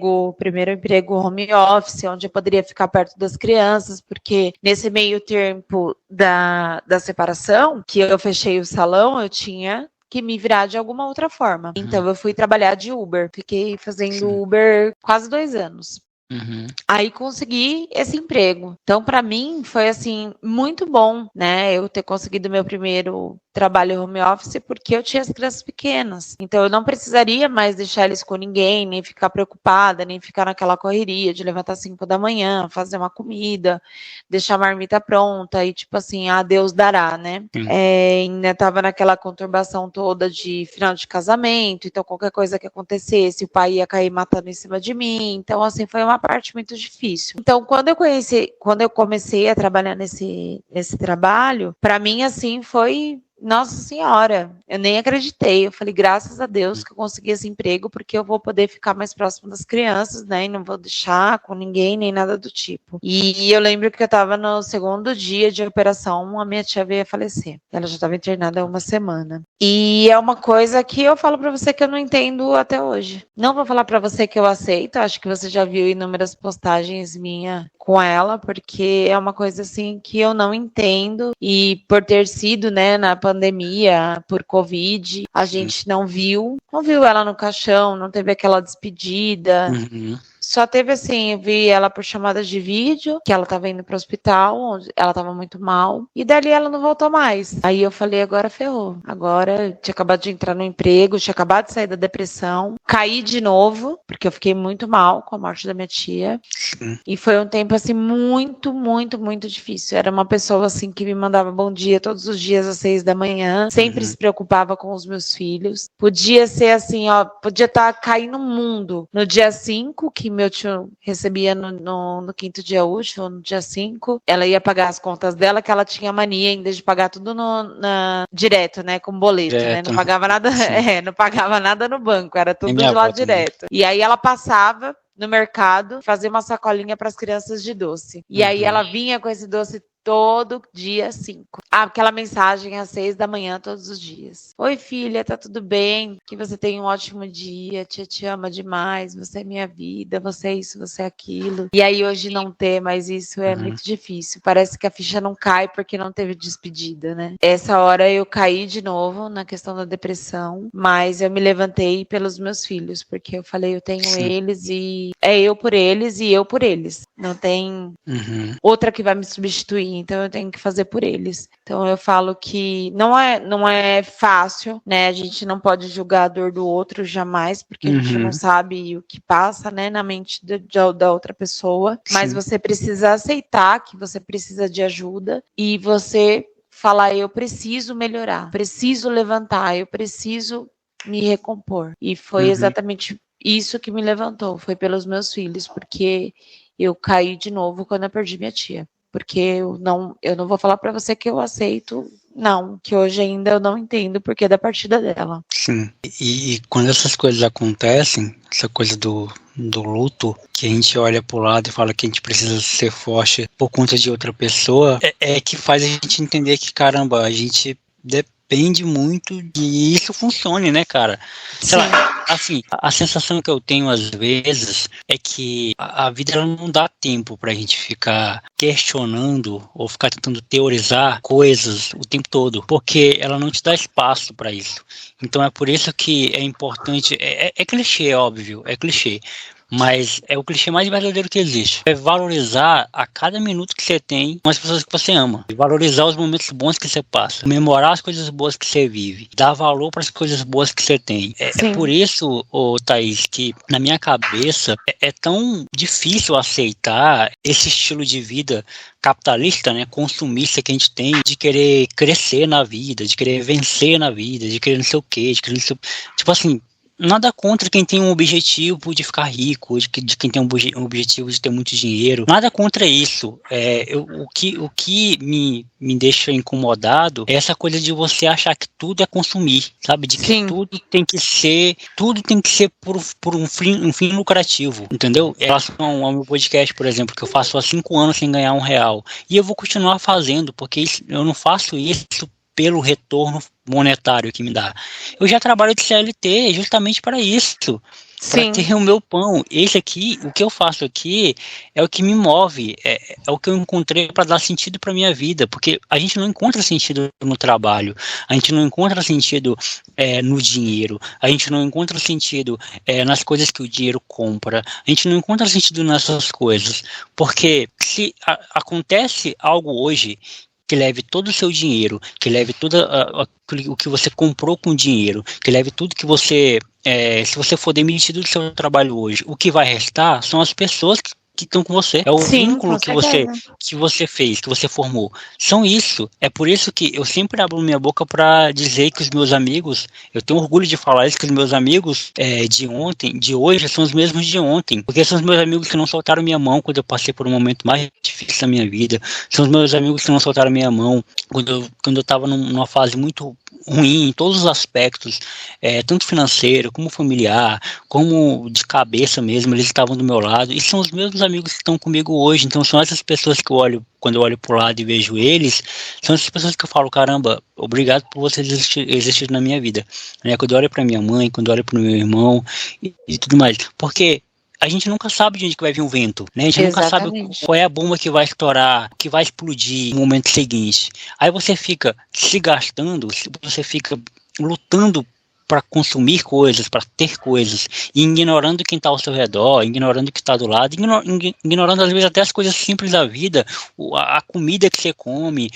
Speaker 2: o primeiro emprego home office, onde eu poderia ficar perto das crianças, porque nesse meio tempo da separação, que eu fechei o salão, eu tinha que me virar de alguma outra forma. Então eu fui trabalhar de Uber, fiquei fazendo Uber quase 2 anos. Aí consegui esse emprego. Então, para mim, foi assim, muito bom, né? Eu ter conseguido meu primeiro trabalho home office, porque eu tinha as crianças pequenas. Então, eu não precisaria mais deixar eles com ninguém, nem ficar preocupada, nem ficar naquela correria de levantar 5 da manhã, fazer uma comida, deixar a marmita pronta e, tipo assim, Deus dará, né? Ainda tava naquela conturbação toda de final de casamento, então qualquer coisa que acontecesse, o pai ia cair matando em cima de mim. Então, assim, foi uma parte muito difícil. Então, quando eu comecei a trabalhar nesse trabalho, para mim, assim, foi... Nossa Senhora, eu nem acreditei. Eu falei, graças a Deus que eu consegui esse emprego, porque eu vou poder ficar mais próximo das crianças, né? E não vou deixar com ninguém, nem nada do tipo. E eu lembro que eu tava no 2º dia de operação, a minha tia veio a falecer. Ela já estava internada há uma semana. E é uma coisa que eu falo pra você que eu não entendo até hoje. Não vou falar pra você que eu aceito, acho que você já viu inúmeras postagens minhas com ela, porque é uma coisa assim que eu não entendo, e por ter sido, né, na pandemia, por Covid, a gente não viu ela no caixão, não teve aquela despedida. só teve assim, eu vi ela por chamadas de vídeo, que ela tava indo pro hospital, onde ela tava muito mal, e dali ela não voltou mais. Aí eu falei, agora ferrou. Agora eu tinha acabado de entrar no emprego, tinha acabado de sair da depressão, caí de novo, porque eu fiquei muito mal com a morte da minha tia. E foi um tempo assim muito, muito, muito difícil. Era uma pessoa assim que me mandava bom dia todos os dias às 6 da manhã, sempre se preocupava com os meus filhos. Podia ser assim, ó, podia estar caindo no mundo. No dia 5, que meu tio recebia no quinto dia útil, no dia 5, ela ia pagar as contas dela, que ela tinha mania ainda de pagar tudo direto, né, com boleto, né? Não pagava nada, não pagava nada no banco, era tudo de lá direto. E aí ela passava no mercado, fazer uma sacolinha para as crianças de doce. E aí ela vinha com esse doce todo dia 5. Aquela mensagem às 6 da manhã todos os dias. Oi, filha, tá tudo bem? Que você tenha um ótimo dia, tia te ama demais, você é minha vida, você é isso, você é aquilo. E aí hoje não ter mais isso é muito difícil. Parece que a ficha não cai porque não teve despedida, né? Essa hora eu caí de novo na questão da depressão, mas eu me levantei pelos meus filhos, porque eu falei, eu tenho eles e é eu por eles e eu por eles. Não tem outra que vai me substituir. Então eu tenho que fazer por eles. Então eu falo que não é fácil, né? A gente não pode julgar a dor do outro jamais, porque a gente não sabe o que passa, né, na mente da outra pessoa. Mas você precisa aceitar que você precisa de ajuda e você falar, eu preciso melhorar, preciso levantar, eu preciso me recompor. E foi exatamente isso que me levantou, foi pelos meus filhos, porque eu caí de novo quando eu perdi minha tia. Porque eu não vou falar para você que eu aceito, não, que hoje ainda eu não entendo o porquê da partida dela.
Speaker 1: Sim, e quando essas coisas acontecem, essa coisa do luto, que a gente olha pro lado e fala que a gente precisa ser forte por conta de outra pessoa, é que faz a gente entender que, caramba, a gente depende muito de isso funcione, né, cara? Sei lá, assim, a sensação que eu tenho às vezes é que a vida ela não dá tempo pra gente ficar questionando ou ficar tentando teorizar coisas o tempo todo, porque ela não te dá espaço pra isso. Então é por isso que é importante, é clichê, óbvio, é clichê. Mas é o clichê mais verdadeiro que existe. É valorizar a cada minuto que você tem com as pessoas que você ama. Valorizar os momentos bons que você passa. Comemorar as coisas boas que você vive. Dar valor para as coisas boas que você tem. É por isso, Thaís, que na minha cabeça é tão difícil aceitar esse estilo de vida capitalista, né, consumista que a gente tem, de querer crescer na vida, de querer vencer na vida, de querer não sei o quê, de querer não sei... Tipo assim, nada contra quem tem um objetivo de ficar rico, de quem tem um objetivo de ter muito dinheiro. Nada contra isso. O que me deixa incomodado é essa coisa de você achar que tudo é consumir, sabe? De que tudo tem que ser por um fim lucrativo, entendeu? Em relação ao meu podcast, por exemplo, que eu faço há 5 anos sem ganhar R$1. E eu vou continuar fazendo, porque eu não faço isso pelo retorno monetário que me dá. Eu já trabalho de CLT justamente para isso, para ter o meu pão. Esse aqui, o que eu faço aqui é o que me move, é o que eu encontrei para dar sentido para minha vida, porque a gente não encontra sentido no trabalho, a gente não encontra sentido no dinheiro, a gente não encontra sentido nas coisas que o dinheiro compra, a gente não encontra sentido nessas coisas, porque se acontece algo hoje que leve todo o seu dinheiro, que leve todo o que você comprou com dinheiro, que leve tudo que você... se você for demitido do seu trabalho hoje, o que vai restar são as pessoas que estão com você. É o vínculo que você fez, que você formou. São isso. É por isso que eu sempre abro minha boca para dizer que os meus amigos, eu tenho orgulho de falar isso, que os meus amigos de hoje, são os mesmos de ontem. Porque são os meus amigos que não soltaram minha mão quando eu passei por um momento mais difícil da minha vida. São os meus amigos que não soltaram minha mão quando eu estava numa fase muito ruim em todos os aspectos, tanto financeiro, como familiar, como de cabeça mesmo, eles estavam do meu lado, e são os mesmos amigos que estão comigo hoje. Então são essas pessoas que eu olho, quando eu olho pro lado e vejo eles, são essas pessoas que eu falo, caramba, obrigado por vocês existir na minha vida, né? Quando eu olho pra minha mãe, quando eu olho pro meu irmão e tudo mais, porque a gente nunca sabe de onde que vai vir o vento, né? A gente nunca sabe qual é a bomba que vai estourar, que vai explodir no momento seguinte. Aí você fica se gastando, você fica lutando para consumir coisas, para ter coisas, e ignorando quem está ao seu redor, ignorando o que está do lado, ignorando às vezes até as coisas simples da vida, a comida que você come,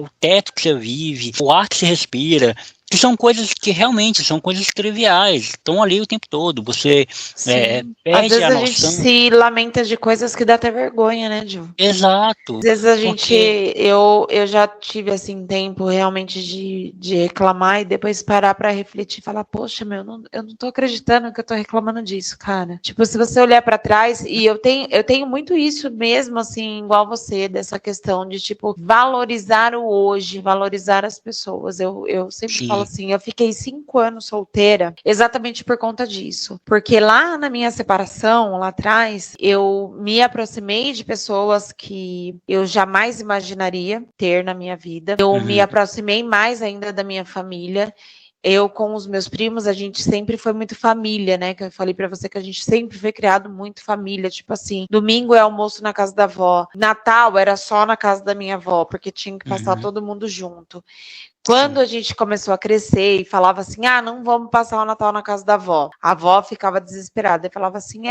Speaker 1: o teto que você vive, o ar que você respira, que são coisas que realmente são coisas triviais, estão ali o tempo todo. Você
Speaker 2: Sim. Às
Speaker 1: perde
Speaker 2: vezes
Speaker 1: a
Speaker 2: a gente
Speaker 1: noção.
Speaker 2: se lamenta de coisas que dá até vergonha, né, Gil?
Speaker 1: Exato.
Speaker 2: Às vezes a gente, eu já tive assim tempo realmente de reclamar e depois parar pra refletir e falar, poxa, eu não tô acreditando que eu tô reclamando disso, cara. Tipo, se você olhar pra trás, e eu tenho muito isso mesmo, assim, igual você, dessa questão de, tipo, valorizar o hoje, valorizar as pessoas. Eu sempre
Speaker 1: Sim.
Speaker 2: falo assim, eu fiquei 5 anos solteira exatamente por conta disso. Porque lá na minha separação, lá atrás, eu me aproximei de pessoas que eu jamais imaginaria ter na minha vida. Eu me aproximei mais ainda da minha família. Eu com os meus primos, a gente sempre foi muito família, né? Que eu falei pra você que a gente sempre foi criado muito família. Tipo assim, domingo é almoço na casa da avó. Natal era só na casa da minha avó, porque tinha que passar todo mundo junto. Quando a gente começou a crescer e falava assim, não vamos passar o Natal na casa da avó. A avó ficava desesperada e falava assim,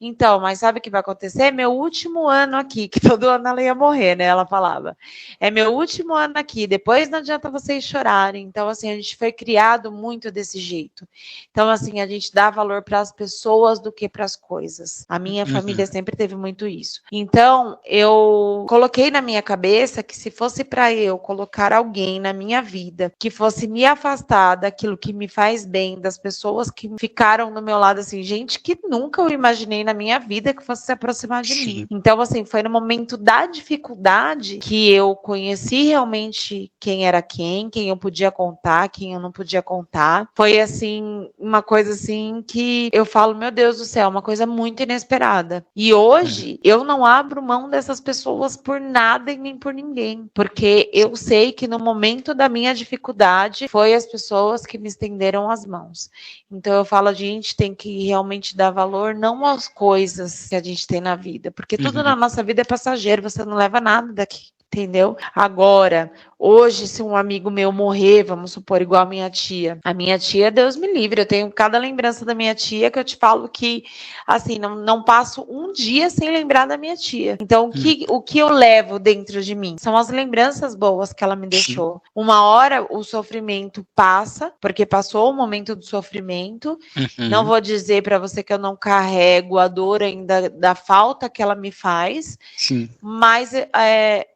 Speaker 2: então, mas sabe o que vai acontecer? É meu último ano aqui, que todo ano ela ia morrer, né? Ela falava, é meu último ano aqui, depois não adianta vocês chorarem. Então, assim, a gente foi criado muito desse jeito. Então, assim, a gente dá valor para as pessoas do que para as coisas. A minha família sempre teve muito isso. Então, eu coloquei na minha cabeça que se fosse para eu colocar alguém na minha vida que fosse me afastar daquilo que me faz bem, das pessoas que ficaram do meu lado, assim, gente que nunca eu imaginei na minha vida que fosse se aproximar de mim. Então, assim, foi no momento da dificuldade que eu conheci realmente quem era quem eu podia contar, quem eu não podia contar. Foi, assim, uma coisa, assim, que eu falo, meu Deus do céu, uma coisa muito inesperada. E hoje, eu não abro mão dessas pessoas por nada e nem por ninguém, porque eu sei que no momento da minha dificuldade, foi as pessoas que me estenderam as mãos. Então, eu falo, a gente tem que realmente dar valor não aos coisas que a gente tem na vida, porque tudo na nossa vida é passageiro, você não leva nada daqui, entendeu? Agora, hoje, se um amigo meu morrer, vamos supor, igual a minha tia, Deus me livre, eu tenho cada lembrança da minha tia que eu te falo que, assim, não passo um dia sem lembrar da minha tia. Então, o que eu levo dentro de mim são as lembranças boas que ela me deixou. Uma hora o sofrimento passa, porque passou o momento do sofrimento. Não vou dizer para você que eu não carrego a dor ainda da falta que ela me faz, mas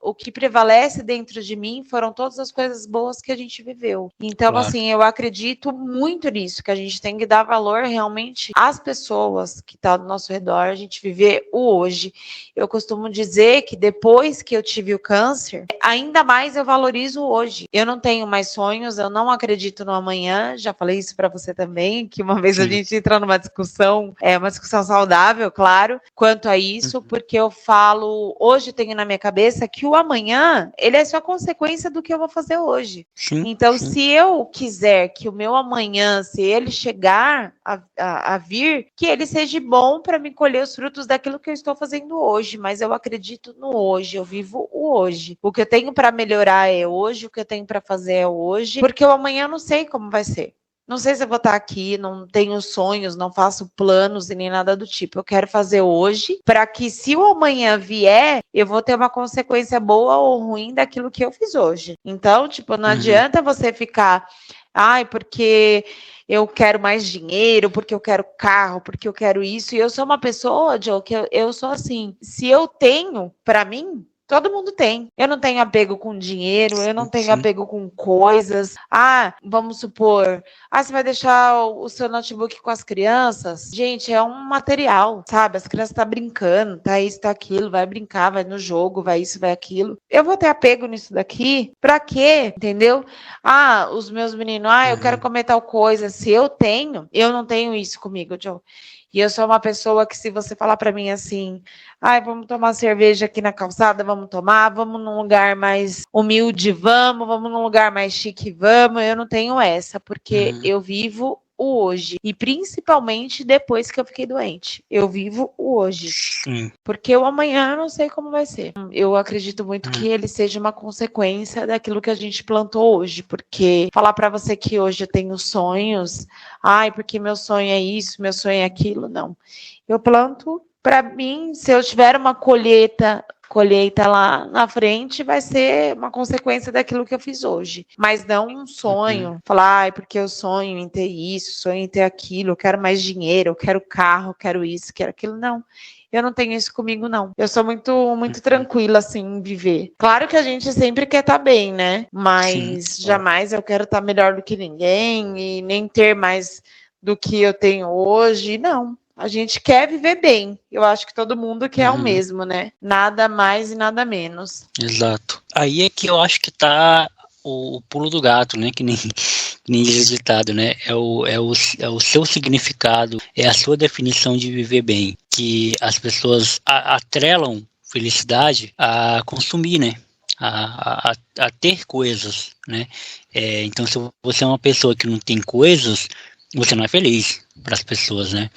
Speaker 2: o que prevalece dentro de mim foram todas as coisas boas que a gente viveu. Então, assim, eu acredito muito nisso, que a gente tem que dar valor realmente às pessoas que estão ao nosso redor, a gente viver o hoje. Eu costumo dizer que depois que eu tive o câncer, ainda mais eu valorizo o hoje. Eu não tenho mais sonhos, eu não acredito no amanhã, já falei isso para você também, que uma vez a gente entra numa discussão, uma discussão saudável, claro, quanto a isso, porque eu falo, hoje tenho na minha cabeça que o amanhã, ele é só consequência do que eu vou fazer hoje. Então, se eu quiser que o meu amanhã, se ele chegar a vir, que ele seja bom para me colher os frutos daquilo que eu estou fazendo hoje, mas eu acredito no hoje, eu vivo o hoje. O que eu tenho para melhorar é hoje, o que eu tenho para fazer é hoje, porque o amanhã eu não sei como vai ser. Não sei se eu vou estar aqui, não tenho sonhos, não faço planos e nem nada do tipo. Eu quero fazer hoje para que se o amanhã vier, eu vou ter uma consequência boa ou ruim daquilo que eu fiz hoje. Então, tipo, não adianta você ficar, porque eu quero mais dinheiro, porque eu quero carro, porque eu quero isso. E eu sou uma pessoa, Joe, que eu sou assim, se eu tenho para mim, todo mundo tem. Eu não tenho apego com dinheiro, eu não tenho apego com coisas. Vamos supor, você vai deixar o seu notebook com as crianças? Gente, é um material, sabe? As crianças estão brincando, tá isso, tá aquilo, vai brincar, vai no jogo, vai isso, vai aquilo. Eu vou ter apego nisso daqui? Pra quê? Entendeu? Os meus meninos, eu quero comer tal coisa. Se eu tenho, eu não tenho isso comigo, Joe. E eu sou uma pessoa que, se você falar para mim assim, vamos tomar cerveja aqui na calçada, vamos tomar, vamos num lugar mais humilde, vamos num lugar mais chique, vamos, eu não tenho essa, porque eu vivo o hoje. E principalmente depois que eu fiquei doente. Eu vivo o hoje.
Speaker 1: Sim.
Speaker 2: Porque o amanhã eu não sei como vai ser. Eu acredito muito que ele seja uma consequência daquilo que a gente plantou hoje. Porque falar pra você que hoje eu tenho sonhos, porque meu sonho é isso, meu sonho é aquilo, não. Eu planto, pra mim, se eu tiver uma colheita lá na frente, vai ser uma consequência daquilo que eu fiz hoje. Mas não um sonho. Falar, porque eu sonho em ter isso, sonho em ter aquilo, eu quero mais dinheiro, eu quero carro, eu quero isso, quero aquilo. Não. Eu não tenho isso comigo, não. Eu sou muito tranquila, assim, em viver. Claro que a gente sempre quer estar bem, né? Mas jamais eu quero estar melhor do que ninguém e nem ter mais do que eu tenho hoje. Não. A gente quer viver bem. Eu acho que todo mundo quer o mesmo, né? Nada mais e nada menos.
Speaker 1: Exato. Aí é que eu acho que tá o pulo do gato, né? Que nem diz o ditado, né? É o seu significado, é a sua definição de viver bem. Que as pessoas atrelam felicidade a consumir, né? A ter coisas, né? Então, se você é uma pessoa que não tem coisas, você não é feliz para as pessoas, né?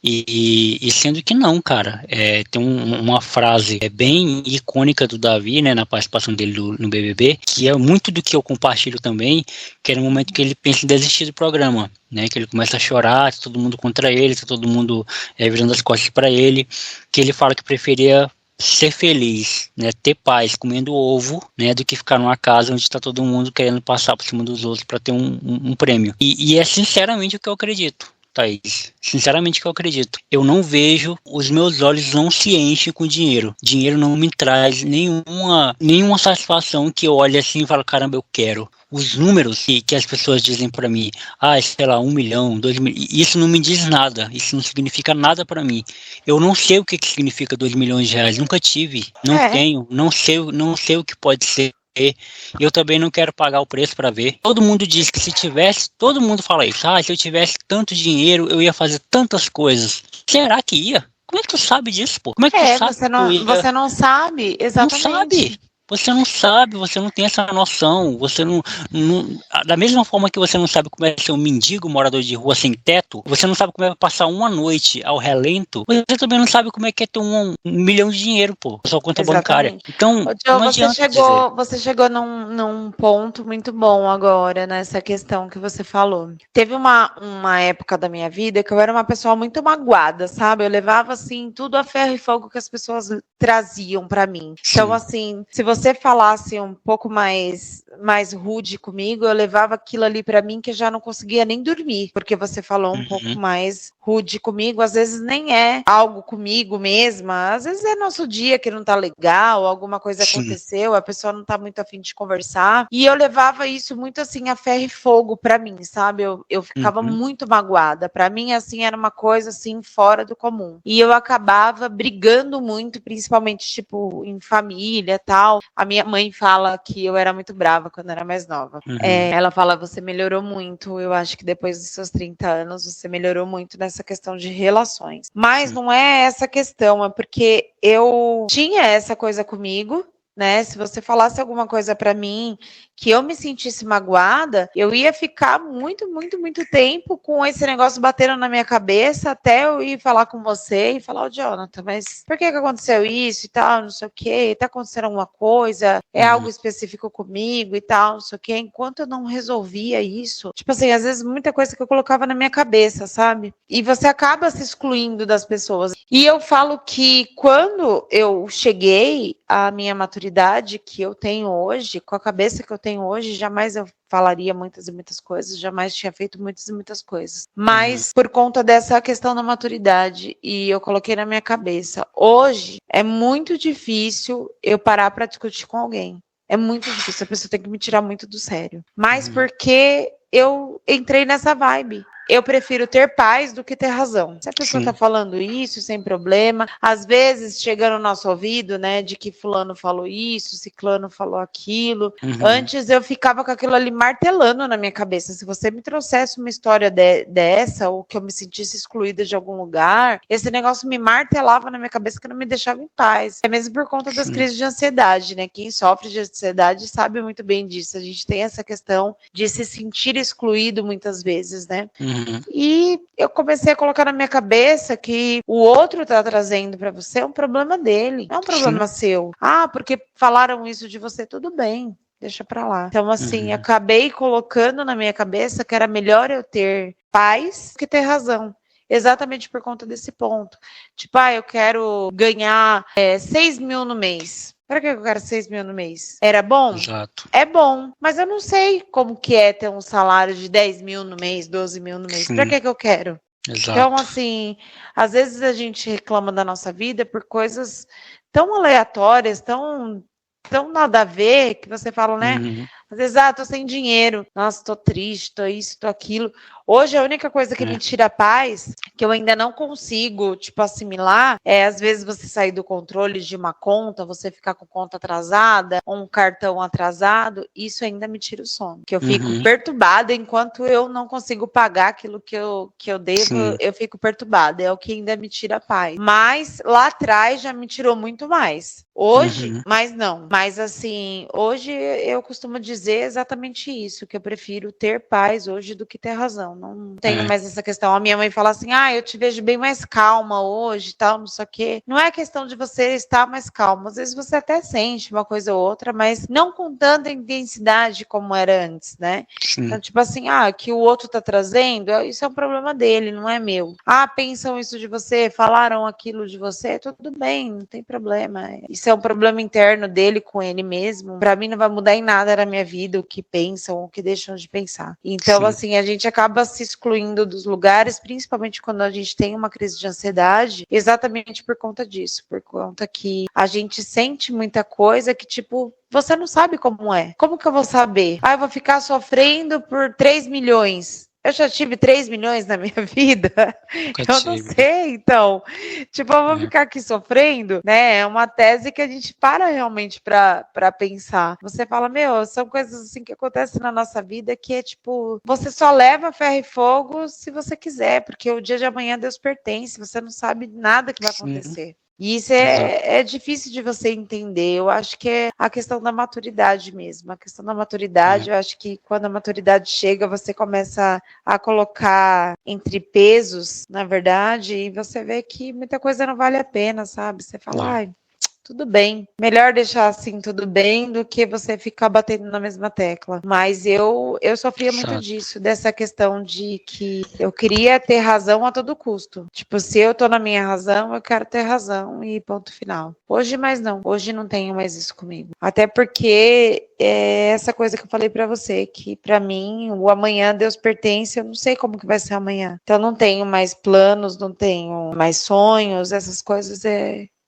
Speaker 1: E sendo que não, cara, tem uma frase bem icônica do Davi, né, na participação dele no BBB, que é muito do que eu compartilho também, que é no momento que ele pensa em desistir do programa, né, que ele começa a chorar, tá todo mundo contra ele, tá todo mundo virando as costas para ele, que ele fala que preferia ser feliz, né, ter paz comendo ovo, né, do que ficar numa casa onde está todo mundo querendo passar por cima dos outros para ter um prêmio. E é sinceramente o que eu acredito, Thaís. Sinceramente o que eu acredito. Eu não vejo, os meus olhos não se enchem com dinheiro. Dinheiro não me traz nenhuma satisfação que eu olhe assim e falo, caramba, eu quero. Os números que as pessoas dizem para mim, sei lá, 1 milhão, 2 milhões, isso não me diz nada, isso não significa nada para mim. Eu não sei o que significa 2 milhões de reais, nunca tive, não tenho, não sei o que pode ser. Eu também não quero pagar o preço para ver. Todo mundo diz que se tivesse, todo mundo fala isso, se eu tivesse tanto dinheiro, eu ia fazer tantas coisas. Será que ia? Como é que tu sabe disso, pô? Como é que tu sabe?
Speaker 2: Você não sabe, exatamente.
Speaker 1: Não sabe. Você não sabe, você não tem essa noção, você não, da mesma forma que você não sabe como é ser um mendigo, morador de rua sem teto, você não sabe como é passar uma noite ao relento, você também não sabe como é que é ter um milhão de dinheiro, pô, sua conta bancária. Então,
Speaker 2: não adianta você chegou num ponto muito bom agora, nessa questão que você falou. Teve uma época da minha vida que eu era uma pessoa muito magoada, sabe? Eu levava, assim, tudo a ferro e fogo que as pessoas traziam pra mim. Então, assim, se você falasse um pouco mais rude comigo, eu levava aquilo ali pra mim que eu já não conseguia nem dormir, porque você falou um pouco mais rude comigo, às vezes nem é algo comigo mesma, às vezes é nosso dia que não tá legal, alguma coisa aconteceu, a pessoa não tá muito afim de conversar, e eu levava isso muito assim a ferro e fogo pra mim, sabe? Eu ficava muito magoada, pra mim assim era uma coisa assim fora do comum, e eu acabava brigando muito, principalmente tipo em família e tal. A minha mãe fala que eu era muito brava quando era mais nova. Ela fala, você melhorou muito, eu acho que depois dos seus 30 anos você melhorou muito nessa questão de relações. Mas não é essa questão, é porque eu tinha essa coisa comigo, né? Se você falasse alguma coisa pra mim que eu me sentisse magoada, eu ia ficar muito tempo com esse negócio batendo na minha cabeça até eu ir falar com você e falar, Jonathan, mas por que aconteceu isso e tal, não sei o que, tá acontecendo alguma coisa, é algo específico comigo e tal, não sei o que, enquanto eu não resolvia isso, tipo assim, às vezes muita coisa que eu colocava na minha cabeça, sabe? E você acaba se excluindo das pessoas. E eu falo que quando eu cheguei à minha maturidade que eu tenho hoje, com a cabeça que eu tenho hoje, jamais eu falaria muitas e muitas coisas, jamais tinha feito muitas e muitas coisas. Mas por conta dessa questão da maturidade, e eu coloquei na minha cabeça, hoje é muito difícil eu parar para discutir com alguém. É muito difícil, a pessoa tem que me tirar muito do sério. Mas porque eu entrei nessa vibe. Eu prefiro ter paz do que ter razão. Se a pessoa tá falando isso, sem problema, às vezes chega no nosso ouvido, né, de que fulano falou isso, ciclano falou aquilo. Antes eu ficava com aquilo ali martelando na minha cabeça. Se você me trouxesse uma história dessa, ou que eu me sentisse excluída de algum lugar, esse negócio me martelava na minha cabeça que não me deixava em paz. É mesmo por conta das crises de ansiedade, né? Quem sofre de ansiedade sabe muito bem disso. A gente tem essa questão de se sentir excluído muitas vezes, né? E eu comecei a colocar na minha cabeça que o outro tá trazendo pra você um problema dele, não é um problema seu. Ah, porque falaram isso de você, tudo bem. Deixa pra lá. Então, assim, acabei colocando na minha cabeça que era melhor eu ter paz que ter razão. Exatamente por conta desse ponto. Tipo, eu quero ganhar 6 mil no mês. Para que eu quero 6 mil no mês? Era bom?
Speaker 1: Exato.
Speaker 2: É bom, mas eu não sei como que é ter um salário de 10 mil no mês, 12 mil no mês. Para que eu quero?
Speaker 1: Exato.
Speaker 2: Então, assim, às vezes a gente reclama da nossa vida por coisas tão aleatórias, tão nada a ver, que você fala, né? Às vezes, tô sem dinheiro, nossa, tô triste, tô isso, tô aquilo. Hoje, a única coisa que me tira a paz, que eu ainda não consigo, tipo, assimilar, é às vezes você sair do controle de uma conta, você ficar com conta atrasada, ou um cartão atrasado, isso ainda me tira o sono. Que eu fico perturbada enquanto eu não consigo pagar aquilo que eu devo, eu fico perturbada. É o que ainda me tira a paz. Mas lá atrás já me tirou muito mais. Hoje, mas não. Mas assim, hoje eu costumo dizer exatamente isso, que eu prefiro ter paz hoje do que ter razão. Não tenho mais essa questão. A minha mãe fala assim, eu te vejo bem mais calma hoje, tal, não sei o quê. Não é questão de você estar mais calma. Às vezes você até sente uma coisa ou outra, mas não com tanta intensidade como era antes, né? Então, tipo assim, que o outro tá trazendo, isso é um problema dele, não é meu. Pensam isso de você, falaram aquilo de você, tudo bem, não tem problema. Isso é um problema interno dele com ele mesmo. Pra mim não vai mudar em nada na minha vida o que pensam, o que deixam de pensar. Então, assim, a gente acaba se excluindo dos lugares, principalmente quando a gente tem uma crise de ansiedade, exatamente por conta disso, por conta que a gente sente muita coisa que, tipo, você não sabe como é. Como que eu vou saber? Eu vou ficar sofrendo por 3 milhões. Eu já tive 3 milhões na minha vida. Eu não sei, então. Tipo, eu vou ficar aqui sofrendo, né? É uma tese que a gente para realmente pra pensar. Você fala, são coisas assim que acontecem na nossa vida que é tipo, você só leva ferro e fogo se você quiser, porque o dia de amanhã Deus pertence, você não sabe nada que vai acontecer. E isso é difícil de você entender. Eu acho que é a questão da maturidade mesmo. A questão da maturidade, eu acho que quando a maturidade chega, você começa a colocar entre pesos, na verdade, e você vê que muita coisa não vale a pena, sabe? Você fala, tudo bem. Melhor deixar assim tudo bem do que você ficar batendo na mesma tecla. Mas eu sofria muito disso, dessa questão de que eu queria ter razão a todo custo. Tipo, se eu tô na minha razão, eu quero ter razão e ponto final. Hoje mais não. Hoje não tenho mais isso comigo. Até porque é essa coisa que eu falei pra você, que pra mim o amanhã Deus pertence, eu não sei como que vai ser amanhã. Então não tenho mais planos, não tenho mais sonhos, essas coisas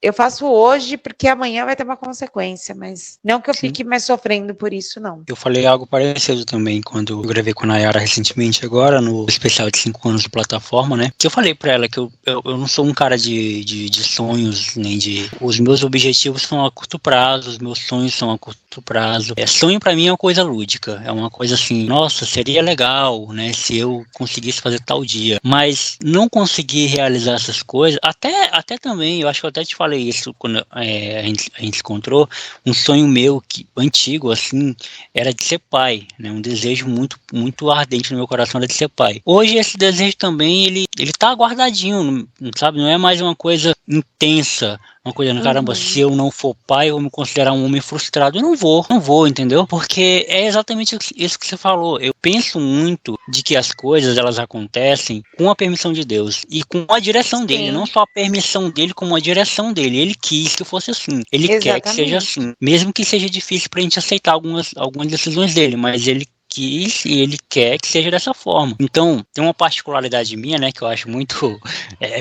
Speaker 2: eu faço hoje porque amanhã vai ter uma consequência, mas não que eu fique mais sofrendo por isso, não.
Speaker 1: Eu falei algo parecido também quando eu gravei com a Nayara recentemente agora, no especial de 5 anos de plataforma, né? Que eu falei pra ela que eu não sou um cara de sonhos, nem de... Os meus objetivos são a curto prazo, os meus sonhos são a curto prazo. Sonho pra mim é uma coisa lúdica, é uma coisa assim, nossa, seria legal, né? Se eu conseguisse fazer tal dia. Mas não conseguir realizar essas coisas, até também, eu acho que eu até te falei isso quando a gente se encontrou, um sonho meu antigo, assim, era de ser pai, né? Um desejo muito, muito ardente no meu coração era de ser pai. Hoje esse desejo também, ele tá guardadinho, sabe? Não é mais uma coisa intensa, uma coisa, caramba, se eu não for pai, eu vou me considerar um homem frustrado. Eu não vou, entendeu? Porque é exatamente isso que você falou. Eu penso muito de que as coisas, elas acontecem com a permissão de Deus e com a direção dele, não só a permissão dele, como a direção dele. Ele quis que fosse assim. Ele quer que seja assim. Mesmo que seja difícil pra gente aceitar algumas decisões dele, mas ele quis e ele quer que seja dessa forma. Então, tem uma particularidade minha, né, que eu acho muito,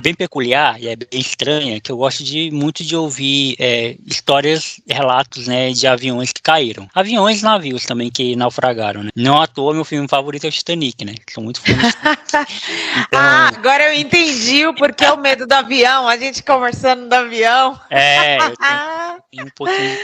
Speaker 1: bem peculiar e é bem estranha, que eu gosto muito de ouvir histórias, relatos, né, de aviões que caíram. Aviões e navios também que naufragaram, né. Não à toa, meu filme favorito é o Titanic, né, sou muito fã então...
Speaker 2: agora eu entendi o porquê o medo do avião, a gente conversando do avião.
Speaker 1: Eu tenho um pouquinho...